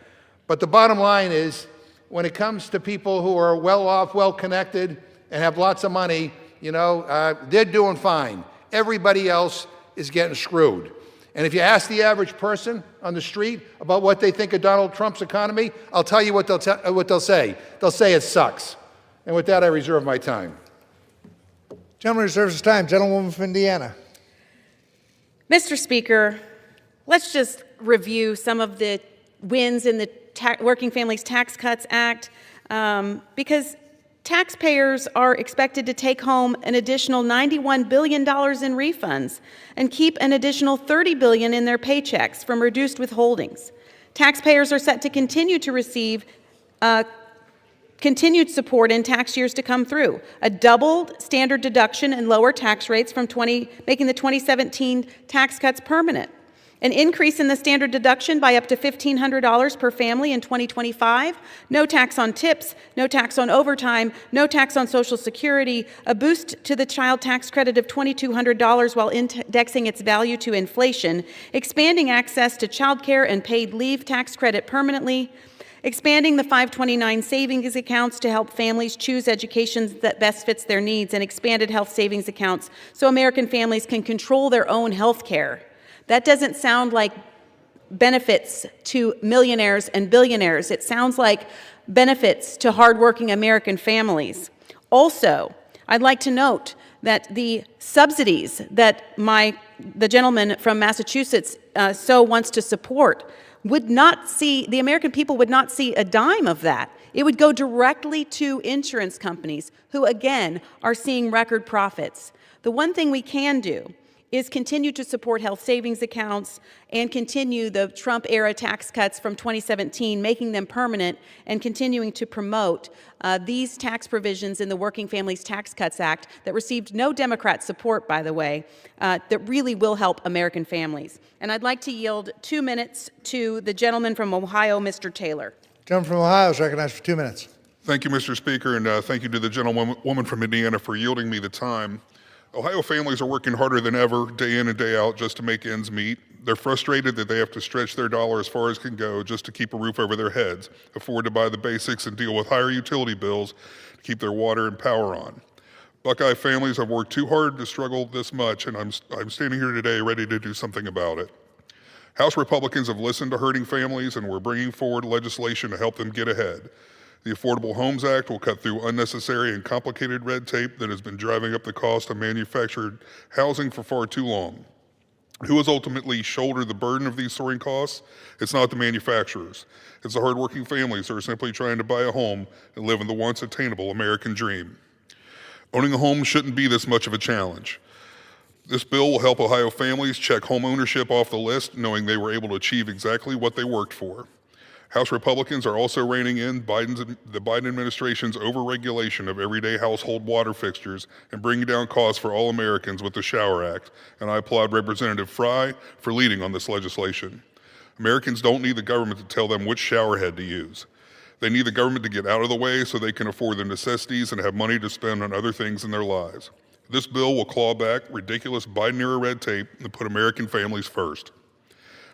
But the bottom line is, when it comes to people who are well off, well connected, and have lots of money, they're doing fine. Everybody else is getting screwed. And if you ask the average person on the street about what they think of Donald Trump's economy, I'll tell you what they'll say. They'll say it sucks. And with that, I reserve my time. Gentleman reserves his time. Gentlewoman from Indiana. Mr. Speaker, let's just review some of the wins in the Working Families Tax Cuts Act, because taxpayers are expected to take home an additional $91 billion in refunds and keep an additional $30 billion in their paychecks from reduced withholdings. Taxpayers are set to continue to receive continued support in tax years to come through. A doubled standard deduction and lower tax rates from making the 2017 tax cuts permanent. An increase in the standard deduction by up to $1,500 per family in 2025, no tax on tips, no tax on overtime, no tax on Social Security, a boost to the child tax credit of $2,200 while indexing its value to inflation, expanding access to child care and paid leave tax credit permanently, expanding the 529 savings accounts to help families choose education that best fits their needs, and expanded health savings accounts so American families can control their own health care. That doesn't sound like benefits to millionaires and billionaires. It sounds like benefits to hardworking American families. Also, I'd like to note that the subsidies that the gentleman from Massachusetts so wants to support the American people would not see a dime of that. It would go directly to insurance companies who, again, are seeing record profits. The one thing we can do is continue to support health savings accounts and continue the Trump-era tax cuts from 2017, making them permanent, and continuing to promote these tax provisions in the Working Families Tax Cuts Act that received no Democrat support, by the way, that really will help American families. And I'd like to yield 2 minutes to the gentleman from Ohio, Mr. Taylor. Gentleman from Ohio is recognized for 2 minutes. Thank you, Mr. Speaker, and thank you to the gentlewoman from Indiana for yielding me the time. Ohio families are working harder than ever, day in and day out, just to make ends meet. They're frustrated that they have to stretch their dollar as far as can go just to keep a roof over their heads, afford to buy the basics, and deal with higher utility bills to keep their water and power on. Buckeye families have worked too hard to struggle this much, and I'm standing here today ready to do something about it. House Republicans have listened to hurting families, and we're bringing forward legislation to help them get ahead. The Affordable Homes Act will cut through unnecessary and complicated red tape that has been driving up the cost of manufactured housing for far too long. Who has ultimately shouldered the burden of these soaring costs? It's not the manufacturers. It's the hardworking families who are simply trying to buy a home and live in the once attainable American dream. Owning a home shouldn't be this much of a challenge. This bill will help Ohio families check home ownership off the list, knowing they were able to achieve exactly what they worked for. House Republicans are also reining in the Biden administration's overregulation of everyday household water fixtures and bringing down costs for all Americans with the Shower Act, and I applaud Representative Fry for leading on this legislation. Americans don't need the government to tell them which shower head to use. They need the government to get out of the way so they can afford the necessities and have money to spend on other things in their lives. This bill will claw back ridiculous Biden-era red tape and put American families first.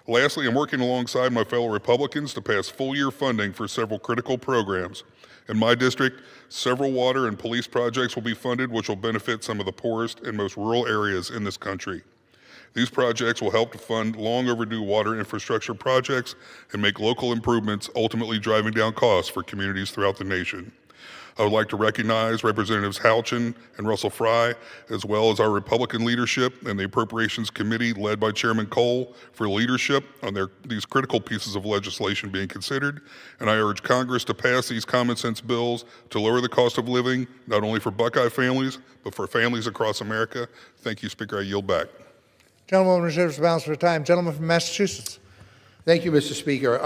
Lastly, I'm working alongside my fellow Republicans to pass full-year funding for several critical programs. In my district, several water and police projects will be funded, which will benefit some of the poorest and most rural areas in this country. These projects will help to fund long overdue water infrastructure projects and make local improvements, ultimately driving down costs for communities throughout the nation. I would like to recognize Representatives Houchin and Russell Fry, as well as our Republican leadership and the Appropriations Committee led by Chairman Cole for leadership on these critical pieces of legislation being considered. And I urge Congress to pass these common sense bills to lower the cost of living, not only for Buckeye families, but for families across America. Thank you, Speaker. I yield back. Gentleman reserves the balance of her time. Gentleman from Massachusetts. Thank you, Mr. Speaker.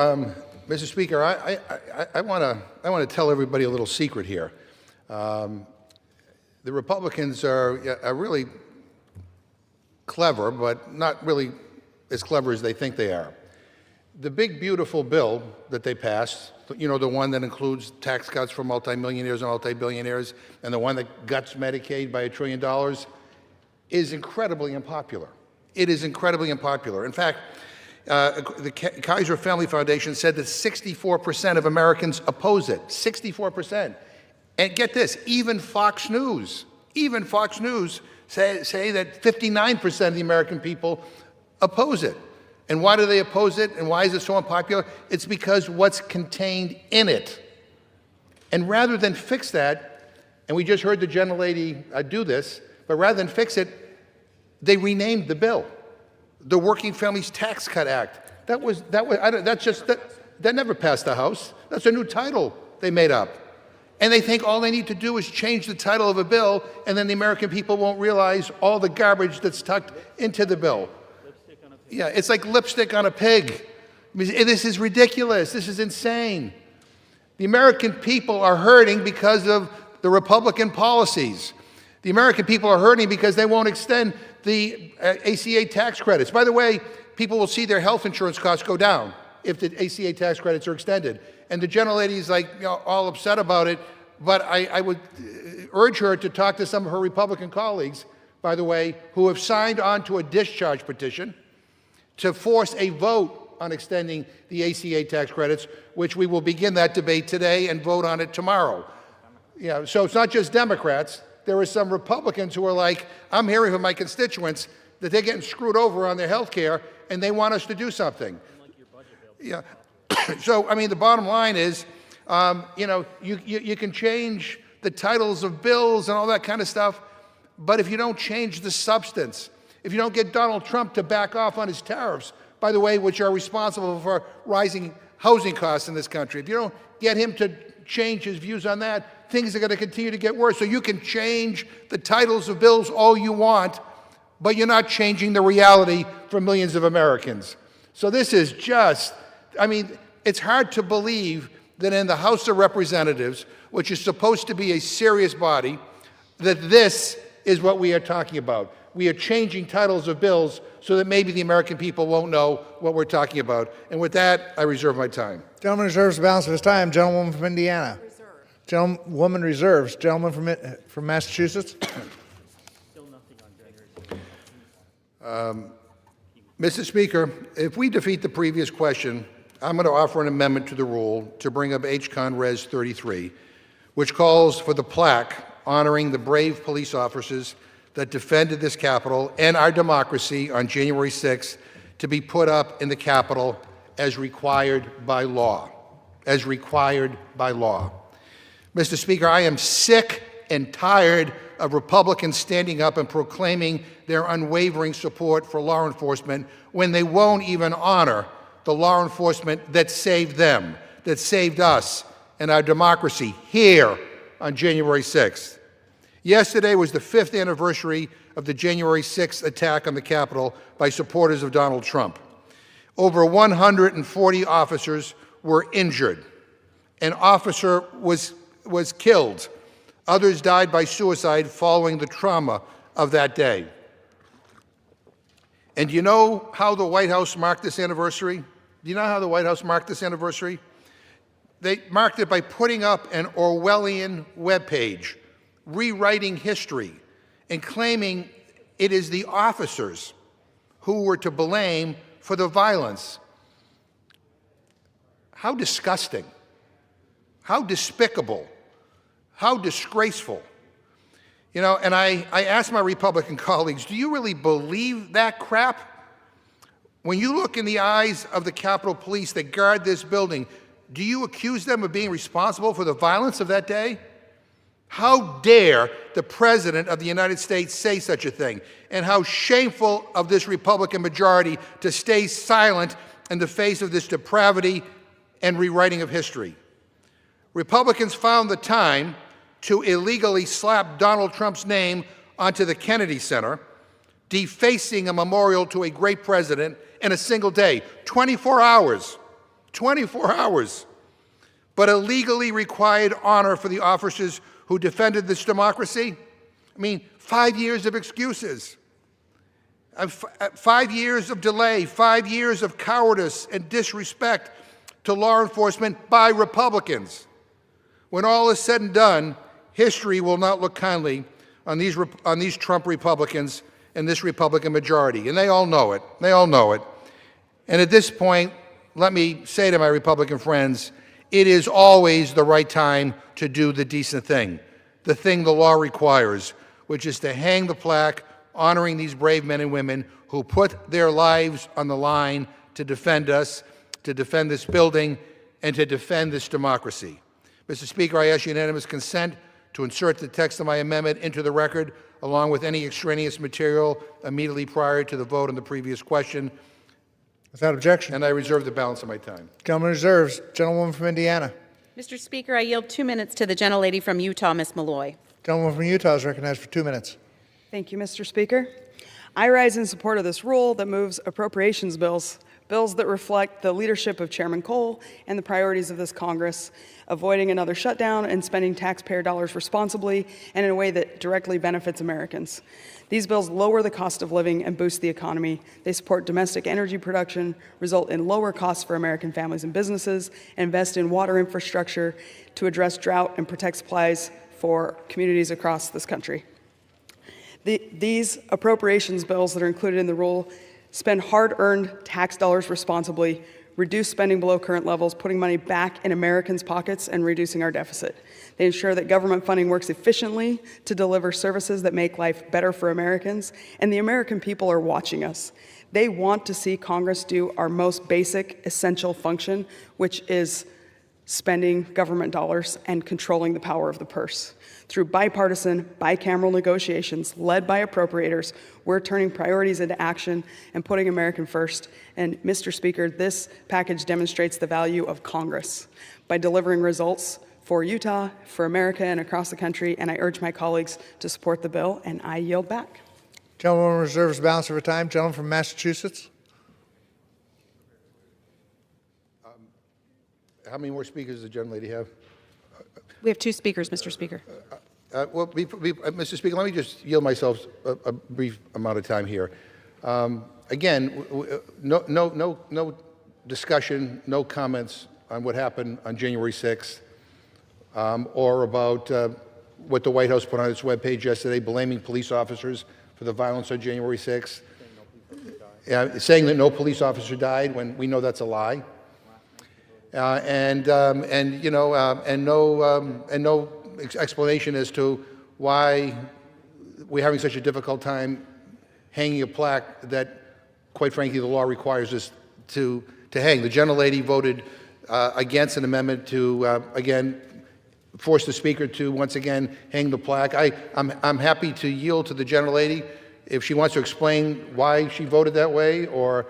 Mr. Speaker, I want to tell everybody a little secret here. The Republicans are really clever, but not really as clever as they think they are. The big, beautiful bill that they passed, you know, the one that includes tax cuts for multimillionaires and multi-billionaires, and the one that guts Medicaid by $1 trillion, is incredibly unpopular. It is incredibly unpopular. In fact, the Kaiser Family Foundation said that 64% of Americans oppose it. 64%. And get this, even Fox News say that 59% of the American people oppose it. And why do they oppose it? And why is it so unpopular? It's because what's contained in it. And rather than fix that, and we just heard the gentlelady do this, but rather than fix it, they renamed the bill, the Working Families Tax Cut Act. That never passed the House. That's a new title they made up. And they think all they need to do is change the title of a bill, and then the American people won't realize all the garbage that's tucked into the bill. Yeah, it's like lipstick on a pig. I mean, this is ridiculous. This is insane. The American people are hurting because of the Republican policies. The American people are hurting because they won't extend the ACA tax credits. By the way, people will see their health insurance costs go down if the ACA tax credits are extended. And the gentlelady's like, you know, all upset about it, but I would urge her to talk to some of her Republican colleagues, by the way, who have signed on to a discharge petition to force a vote on extending the ACA tax credits, which we will begin that debate today and vote on it tomorrow. Yeah, so it's not just Democrats. There are some Republicans who are like, I'm hearing from my constituents that they're getting screwed over on their health care, and they want us to do something. Yeah. So, I mean, the bottom line is, you know, you can change the titles of bills and all that kind of stuff, but if you don't change the substance, if you don't get Donald Trump to back off on his tariffs, by the way, which are responsible for rising housing costs in this country, if you don't get him to change his views on that, things are going to continue to get worse. So you can change the titles of bills all you want, but you're not changing the reality for millions of Americans. So this is just, I mean, it's hard to believe that in the House of Representatives, which is supposed to be a serious body, that this is what we are talking about. We are changing titles of bills so that maybe the American people won't know what we're talking about. And with that, I reserve my time. Gentleman reserves the balance of his time. Gentlewoman from Indiana. Gentlewoman reserves. Gentleman from Massachusetts. Mr. Speaker, if we defeat the previous question, I'm going to offer an amendment to the rule to bring up H-Con Res 33, which calls for the plaque honoring the brave police officers that defended this Capitol and our democracy on January 6th to be put up in the Capitol as required by law. As required by law. Mr. Speaker, I am sick and tired of Republicans standing up and proclaiming their unwavering support for law enforcement when they won't even honor the law enforcement that saved them, that saved us and our democracy here on January 6th. Yesterday was the 5th anniversary of the January 6th attack on the Capitol by supporters of Donald Trump. Over 140 officers were injured. An officer was killed. Others died by suicide following the trauma of that day. And do you know how the White House marked this anniversary? Do you know how the White House marked this anniversary? They marked it by putting up an Orwellian webpage, rewriting history, and claiming it is the officers who were to blame for the violence. How disgusting. How despicable. How disgraceful. You know, and I asked my Republican colleagues, do you really believe that crap? When you look in the eyes of the Capitol Police that guard this building, do you accuse them of being responsible for the violence of that day? How dare the President of the United States say such a thing? And how shameful of this Republican majority to stay silent in the face of this depravity and rewriting of history. Republicans found the time to illegally slap Donald Trump's name onto the Kennedy Center, defacing a memorial to a great president in a single day, 24 hours, 24 hours. But illegally required honor for the officers who defended this democracy? I mean, 5 years of excuses, 5 years of delay, 5 years of cowardice and disrespect to law enforcement by Republicans. When all is said and done, history will not look kindly on these Trump Republicans and this Republican majority, and they all know it. They all know it. And at this point, let me say to my Republican friends, it is always the right time to do the decent thing, the thing the law requires, which is to hang the plaque honoring these brave men and women who put their lives on the line to defend us, to defend this building, and to defend this democracy. Mr. Speaker, I ask unanimous consent to insert the text of my amendment into the record, along with any extraneous material immediately prior to the vote on the previous question. Without objection. And I reserve the balance of my time. Gentleman reserves. Gentlewoman from Indiana. Mr. Speaker, I yield 2 minutes to the gentlelady from Utah, Ms. Malloy. Gentleman from Utah is recognized for 2 minutes. Thank you, Mr. Speaker. I rise in support of this rule that moves appropriations bills that reflect the leadership of Chairman Cole and the priorities of this Congress, avoiding another shutdown and spending taxpayer dollars responsibly and in a way that directly benefits Americans. These bills lower the cost of living and boost the economy. They support domestic energy production, result in lower costs for American families and businesses, and invest in water infrastructure to address drought and protect supplies for communities across this country. These appropriations bills that are included in the rule spend hard-earned tax dollars responsibly, reduce spending below current levels, putting money back in Americans' pockets and reducing our deficit. They ensure that government funding works efficiently to deliver services that make life better for Americans, and the American people are watching us. They want to see Congress do our most basic, essential function, which is spending government dollars and controlling the power of the purse. Through bipartisan, bicameral negotiations led by appropriators, we're turning priorities into action and putting American first. And Mr. Speaker, this package demonstrates the value of Congress by delivering results for Utah, for America, and across the country. And I urge my colleagues to support the bill, and I yield back. Gentlewoman reserves the balance of her time. Gentleman from Massachusetts. How many more speakers does the gentlelady have? We have 2 speakers, Mr. Speaker. Mr. Speaker, let me just yield myself a brief amount of time here. Again, no discussion, no comments on what happened on January 6th or about what the White House put on its webpage yesterday, blaming police officers for the violence on January 6th, saying that no police officer died when we know that's a lie. And no explanation as to why we're having such a difficult time hanging a plaque that, quite frankly, the law requires us to hang. The gentlelady voted against an amendment to, again, force the Speaker to once again hang the plaque. I'm happy to yield to the gentlelady if she wants to explain why she voted that way, or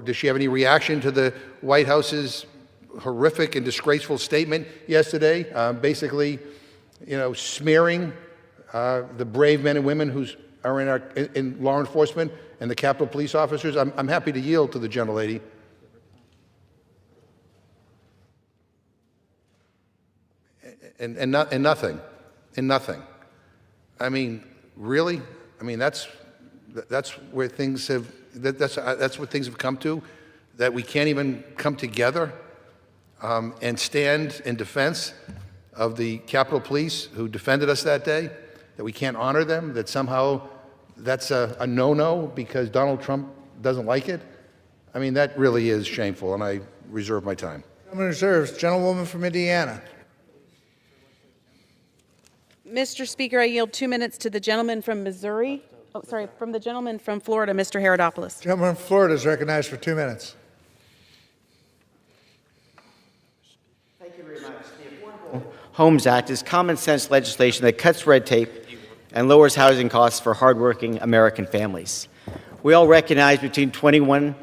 does she have any reaction to the White House's horrific and disgraceful statement yesterday, basically, smearing the brave men and women who are in law enforcement and the Capitol Police officers? I'm happy to yield to the gentlelady. And nothing. I mean, really? I mean, that's where things have. That's what things have come to, that we can't even come together and stand in defense of the Capitol Police who defended us that day, that we can't honor them, that somehow that's a no-no because Donald Trump doesn't like it. I mean, that really is shameful, and I reserve my time. Gentleman reserves. Gentlewoman from Indiana. Mr. Speaker, I yield 2 minutes to the gentleman from Missouri. Oh, sorry, from the gentleman from Florida, Mr. Herodopoulos. Gentleman from Florida is recognized for 2 minutes. Thank you very much. The Affordable Homes Act is common sense legislation that cuts red tape and lowers housing costs for hardworking American families. We all recognize between 2021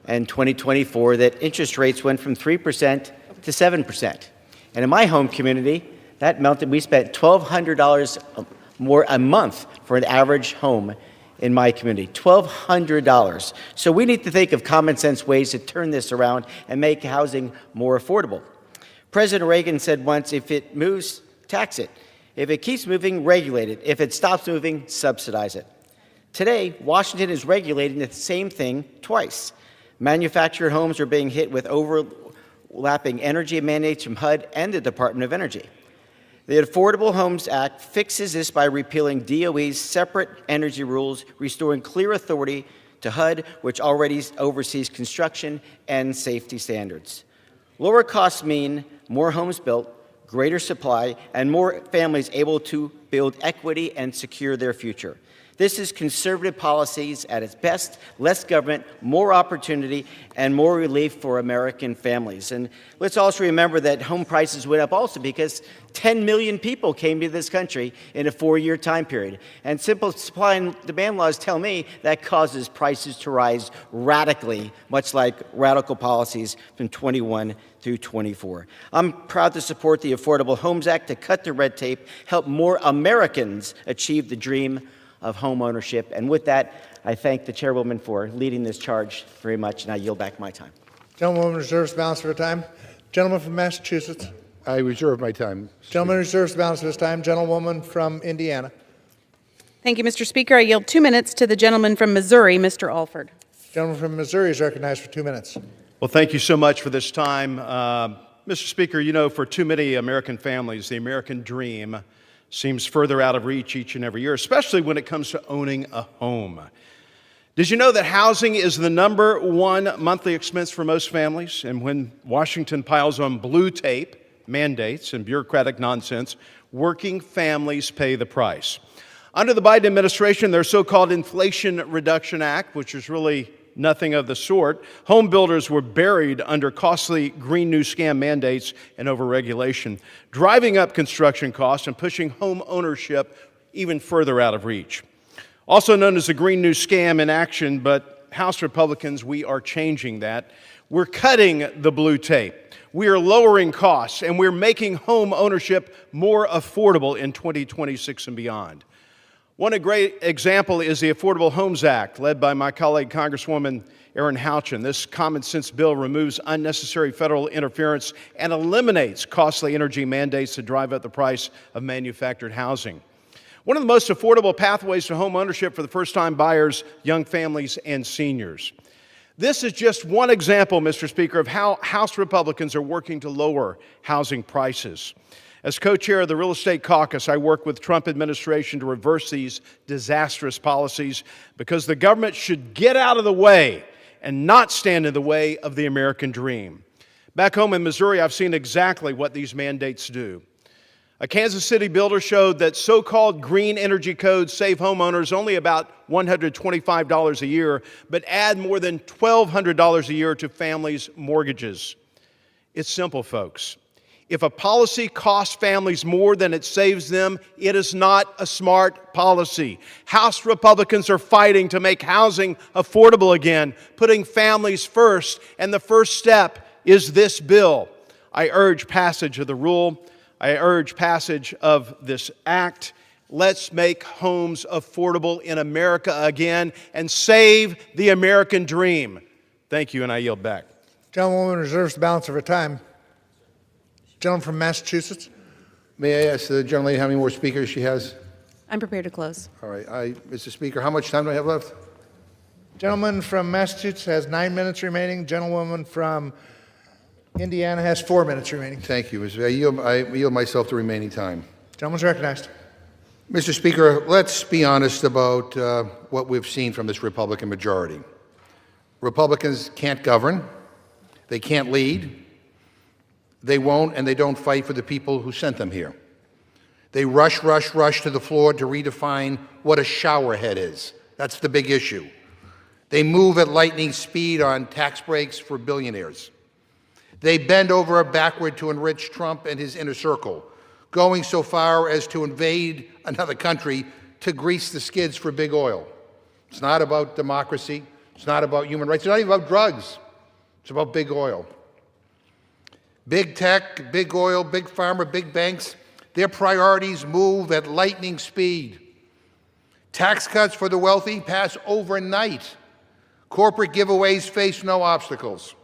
and 2024 that interest rates went from 3% to 7%. And in my home community, that meant that we spent $1,200 more a month for an average home in my community, $1,200. So we need to think of common sense ways to turn this around and make housing more affordable. President Reagan said once, if it moves, tax it. If it keeps moving, regulate it. If it stops moving, subsidize it. Today, Washington is regulating the same thing twice. Manufactured homes are being hit with overlapping energy mandates from HUD and the Department of Energy. The Affordable Homes Act fixes this by repealing DOE's separate energy rules, restoring clear authority to HUD, which already oversees construction and safety standards. Lower costs mean more homes built, greater supply, and more families able to build equity and secure their future. This is conservative policies at its best: less government, more opportunity, and more relief for American families. And let's also remember that home prices went up also because 10 million people came to this country in a 4-year time period. And simple supply and demand laws tell me that causes prices to rise radically, much like radical policies from 21 through 24. I'm proud to support the Affordable Homes Act to cut the red tape, help more Americans achieve the dream of home ownership. And with that, I thank the chairwoman for leading this charge very much, and I yield back my time. Gentlewoman reserves the balance of her time. Gentleman from Massachusetts. I reserve my time. Gentleman reserves the balance of his time. Gentlewoman from Indiana. Thank you, Mr. Speaker. I yield 2 minutes to the gentleman from Missouri, Mr. Alford. Gentleman from Missouri is recognized for 2 minutes. Well, thank you so much for this time. Mr. Speaker, you know, for too many American families, the American dream seems further out of reach each and every year, especially when it comes to owning a home. Did you know that housing is the #1 monthly expense for most families? And when Washington piles on blue tape, mandates, and bureaucratic nonsense, working families pay the price. Under the Biden administration, their so-called Inflation Reduction Act, which is really nothing of the sort, home builders were buried under costly Green New Scam mandates and overregulation, driving up construction costs and pushing home ownership even further out of reach. Also known as the Green New Scam in action, but House Republicans, we are changing that. We're cutting the blue tape. We are lowering costs, and we're making home ownership more affordable in 2026 and beyond. One great example is the Affordable Homes Act, led by my colleague, Congresswoman Erin Houchin. This common-sense bill removes unnecessary federal interference and eliminates costly energy mandates to drive up the price of manufactured housing. One of the most affordable pathways to home ownership for the first-time buyers, young families, and seniors. This is just one example, Mr. Speaker, of how House Republicans are working to lower housing prices. As co-chair of the Real Estate Caucus, I work with the Trump administration to reverse these disastrous policies because the government should get out of the way and not stand in the way of the American dream. Back home in Missouri, I've seen exactly what these mandates do. A Kansas City builder showed that so-called green energy codes save homeowners only about $125 a year, but add more than $1,200 a year to families' mortgages. It's simple, folks. If a policy costs families more than it saves them, it is not a smart policy. House Republicans are fighting to make housing affordable again, putting families first, and the first step is this bill. I urge passage of the rule. I urge passage of this act. Let's make homes affordable in America again and save the American dream. Thank you, and I yield back. Gentlewoman reserves the balance of her time. Gentleman from Massachusetts. May I ask the gentlelady how many more speakers she has? I'm prepared to close. All right. Mr. Speaker, how much time do I have left? Gentleman from Massachusetts has 9 minutes remaining. Gentlewoman from Indiana has 4 minutes remaining. Thank you. I yield myself the remaining time. Gentleman's recognized. Mr. Speaker, let's be honest about what we've seen from this Republican majority. Republicans can't govern. They can't lead. They won't, and they don't fight for the people who sent them here. They rush to the floor to redefine what a shower head is. That's the big issue. They move at lightning speed on tax breaks for billionaires. They bend over backward to enrich Trump and his inner circle, going so far as to invade another country to grease the skids for big oil. It's not about democracy. It's not about human rights. It's not even about drugs. It's about big oil. Big tech, big oil, big pharma, big banks, their priorities move at lightning speed. Tax cuts for the wealthy pass overnight. Corporate giveaways face no obstacles.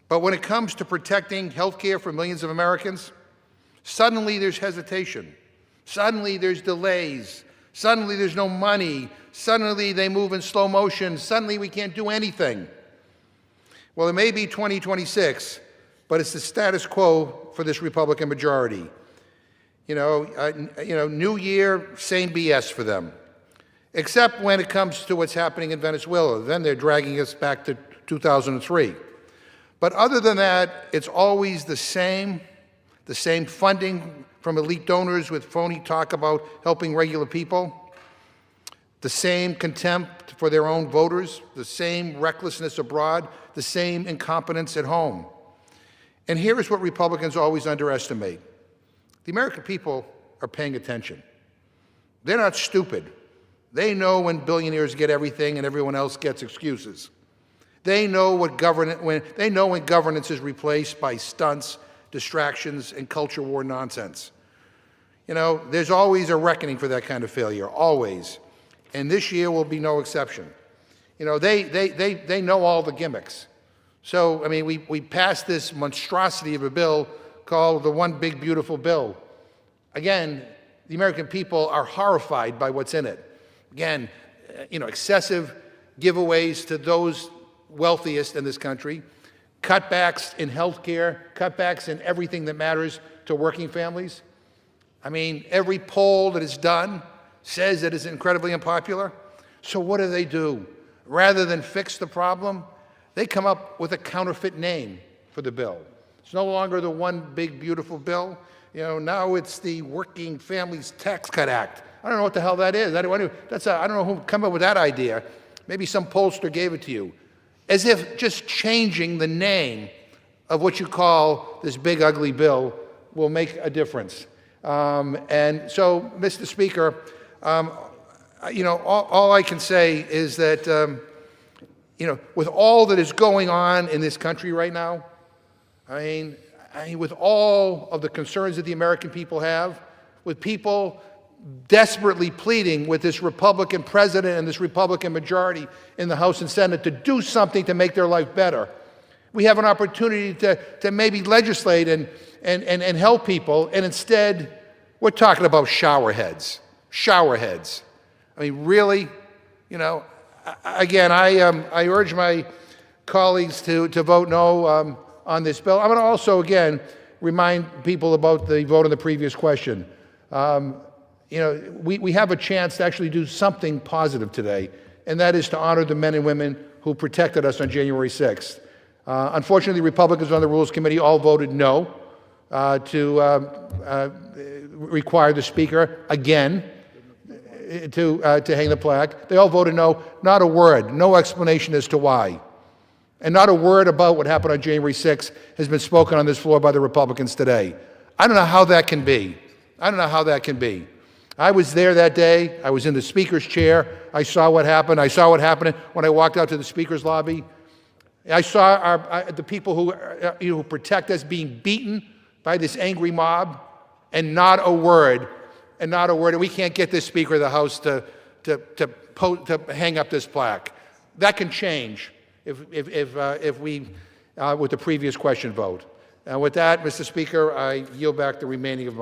But when it comes to protecting health care for millions of Americans, suddenly there's hesitation. Suddenly there's delays. Suddenly there's no money. Suddenly they move in slow motion. Suddenly we can't do anything. Well, it may be 2026, but it's the status quo for this Republican majority. New year, same BS for them. Except when it comes to what's happening in Venezuela. Then they're dragging us back to 2003. But other than that, it's always the same funding from elite donors with phony talk about helping regular people, the same contempt for their own voters, the same recklessness abroad, the same incompetence at home. And here is what Republicans always underestimate. The American people are paying attention. They're not stupid. They know when billionaires get everything and everyone else gets excuses. They know when governance is replaced by stunts, distractions, and culture war nonsense. There's always a reckoning for that kind of failure, always. And this year will be no exception. They know all the gimmicks. So, we passed this monstrosity of a bill called the One Big Beautiful Bill. Again, the American people are horrified by what's in it. Again, excessive giveaways to those wealthiest in this country, cutbacks in health care, cutbacks in everything that matters to working families. Every poll that is done says that it's incredibly unpopular. So what do? Rather than fix the problem, they come up with a counterfeit name for the bill. It's no longer the One Big Beautiful Bill. Now it's the Working Families Tax Cut Act. I don't know what the hell that is. I don't know who came up with that idea. Maybe some pollster gave it to you. As if just changing the name of what you call this big, ugly bill will make a difference. And so, Mr. Speaker, all I can say is that, with all that is going on in this country right now, with all of the concerns that the American people have, with people desperately pleading with this Republican president and this Republican majority in the House and Senate to do something to make their life better, we have an opportunity to maybe legislate and help people, and instead we're talking about shower heads. Shower heads. Really? Again, I urge my colleagues to vote no on this bill. I'm going to also, again, remind people about the vote on the previous question. We have a chance to actually do something positive today, and that is to honor the men and women who protected us on January 6th. Unfortunately, Republicans on the Rules Committee all voted no to require the Speaker again to hang the plaque. They all voted no, not a word, no explanation as to why. And not a word about what happened on January 6th has been spoken on this floor by the Republicans today. I don't know how that can be. I was there that day. I was in the Speaker's chair. I saw what happened. I saw what happened when I walked out to the Speaker's lobby. I saw the people who protect us being beaten by this angry mob, and not a word. And we can't get this Speaker of the House to hang up this plaque. That can change if we, with the previous question, vote. And with that, Mr. Speaker, I yield back the remainder of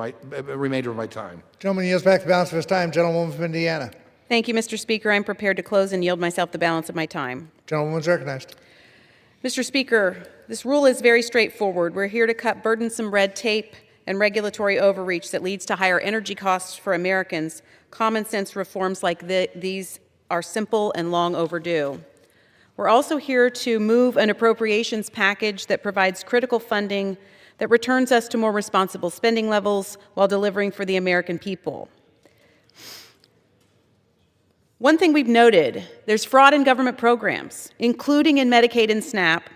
my time. Gentleman yields back the balance of his time. Gentlewoman from Indiana. Thank you, Mr. Speaker. I'm prepared to close and yield myself the balance of my time. Gentlewoman's recognized. Mr. Speaker, this rule is very straightforward. We're here to cut burdensome red tape and regulatory overreach that leads to higher energy costs for Americans. Common sense reforms like these are simple and long overdue. We're also here to move an appropriations package that provides critical funding that returns us to more responsible spending levels while delivering for the American people. One thing we've noted, there's fraud in government programs, including in Medicaid and SNAP.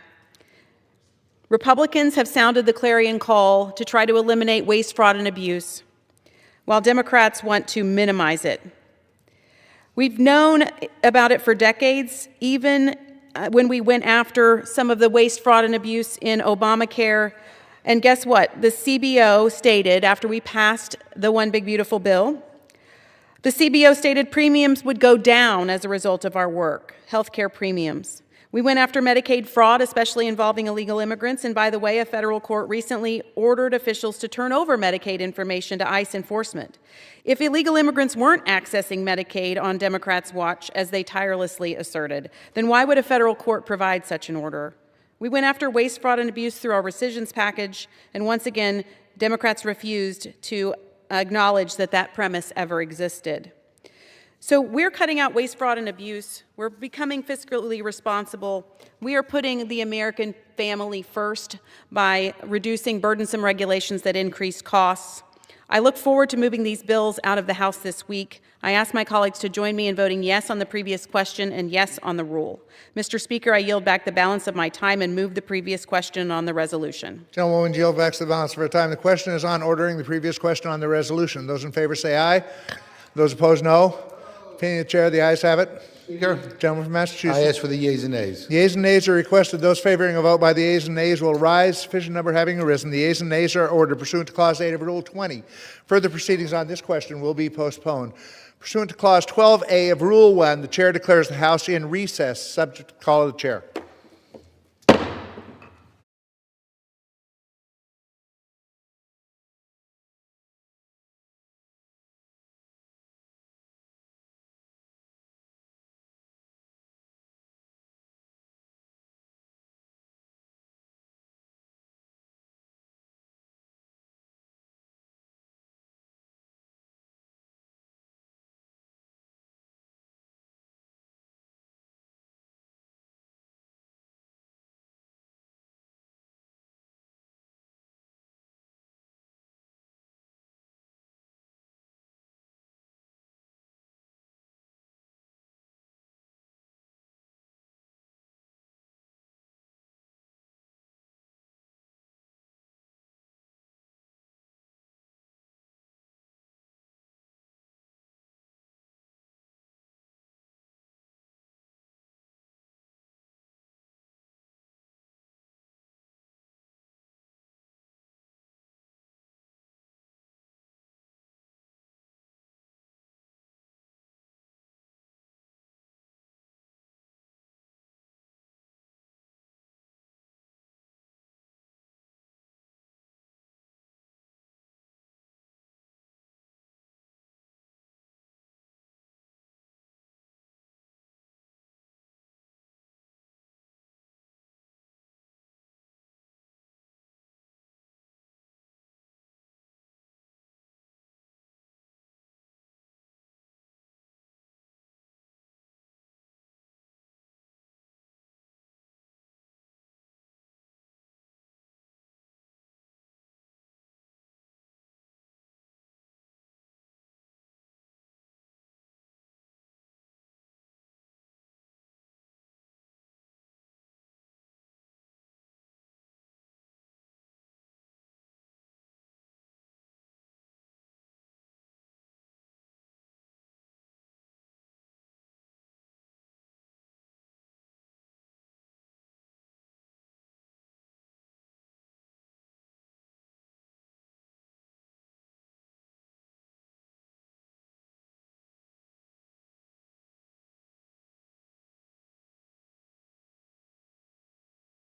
Republicans have sounded the clarion call to try to eliminate waste, fraud, and abuse, while Democrats want to minimize it. We've known about it for decades, even when we went after some of the waste, fraud, and abuse in Obamacare. And guess what? The CBO stated, after we passed the One Big Beautiful Bill, the CBO stated premiums would go down as a result of our work, healthcare premiums. We went after Medicaid fraud, especially involving illegal immigrants, and by the way, a federal court recently ordered officials to turn over Medicaid information to ICE enforcement. If illegal immigrants weren't accessing Medicaid on Democrats' watch, as they tirelessly asserted, then why would a federal court provide such an order? We went after waste, fraud, and abuse through our rescissions package, and once again, Democrats refused to acknowledge that that premise ever existed. So we're cutting out waste, fraud, and abuse. We're becoming fiscally responsible. We are putting the American family first by reducing burdensome regulations that increase costs. I look forward to moving these bills out of the House this week. I ask my colleagues to join me in voting yes on the previous question and yes on the rule. Mr. Speaker, I yield back the balance of my time and move the previous question on the resolution. Gentlewoman yield back the balance of her time. The question is on ordering the previous question on the resolution. Those in favor say aye. Those opposed, no. Opinion of the chair, the ayes have it. Speaker, Gentleman from Massachusetts. I ask for the yeas and nays. The yeas and nays are requested. Those favoring a vote by the yeas and nays will rise. Sufficient number having arisen. The yeas and nays are ordered pursuant to Clause 8 of Rule 20. Further proceedings on this question will be postponed. Pursuant to Clause 12A of Rule 1, the chair declares the House in recess, subject to call of the chair.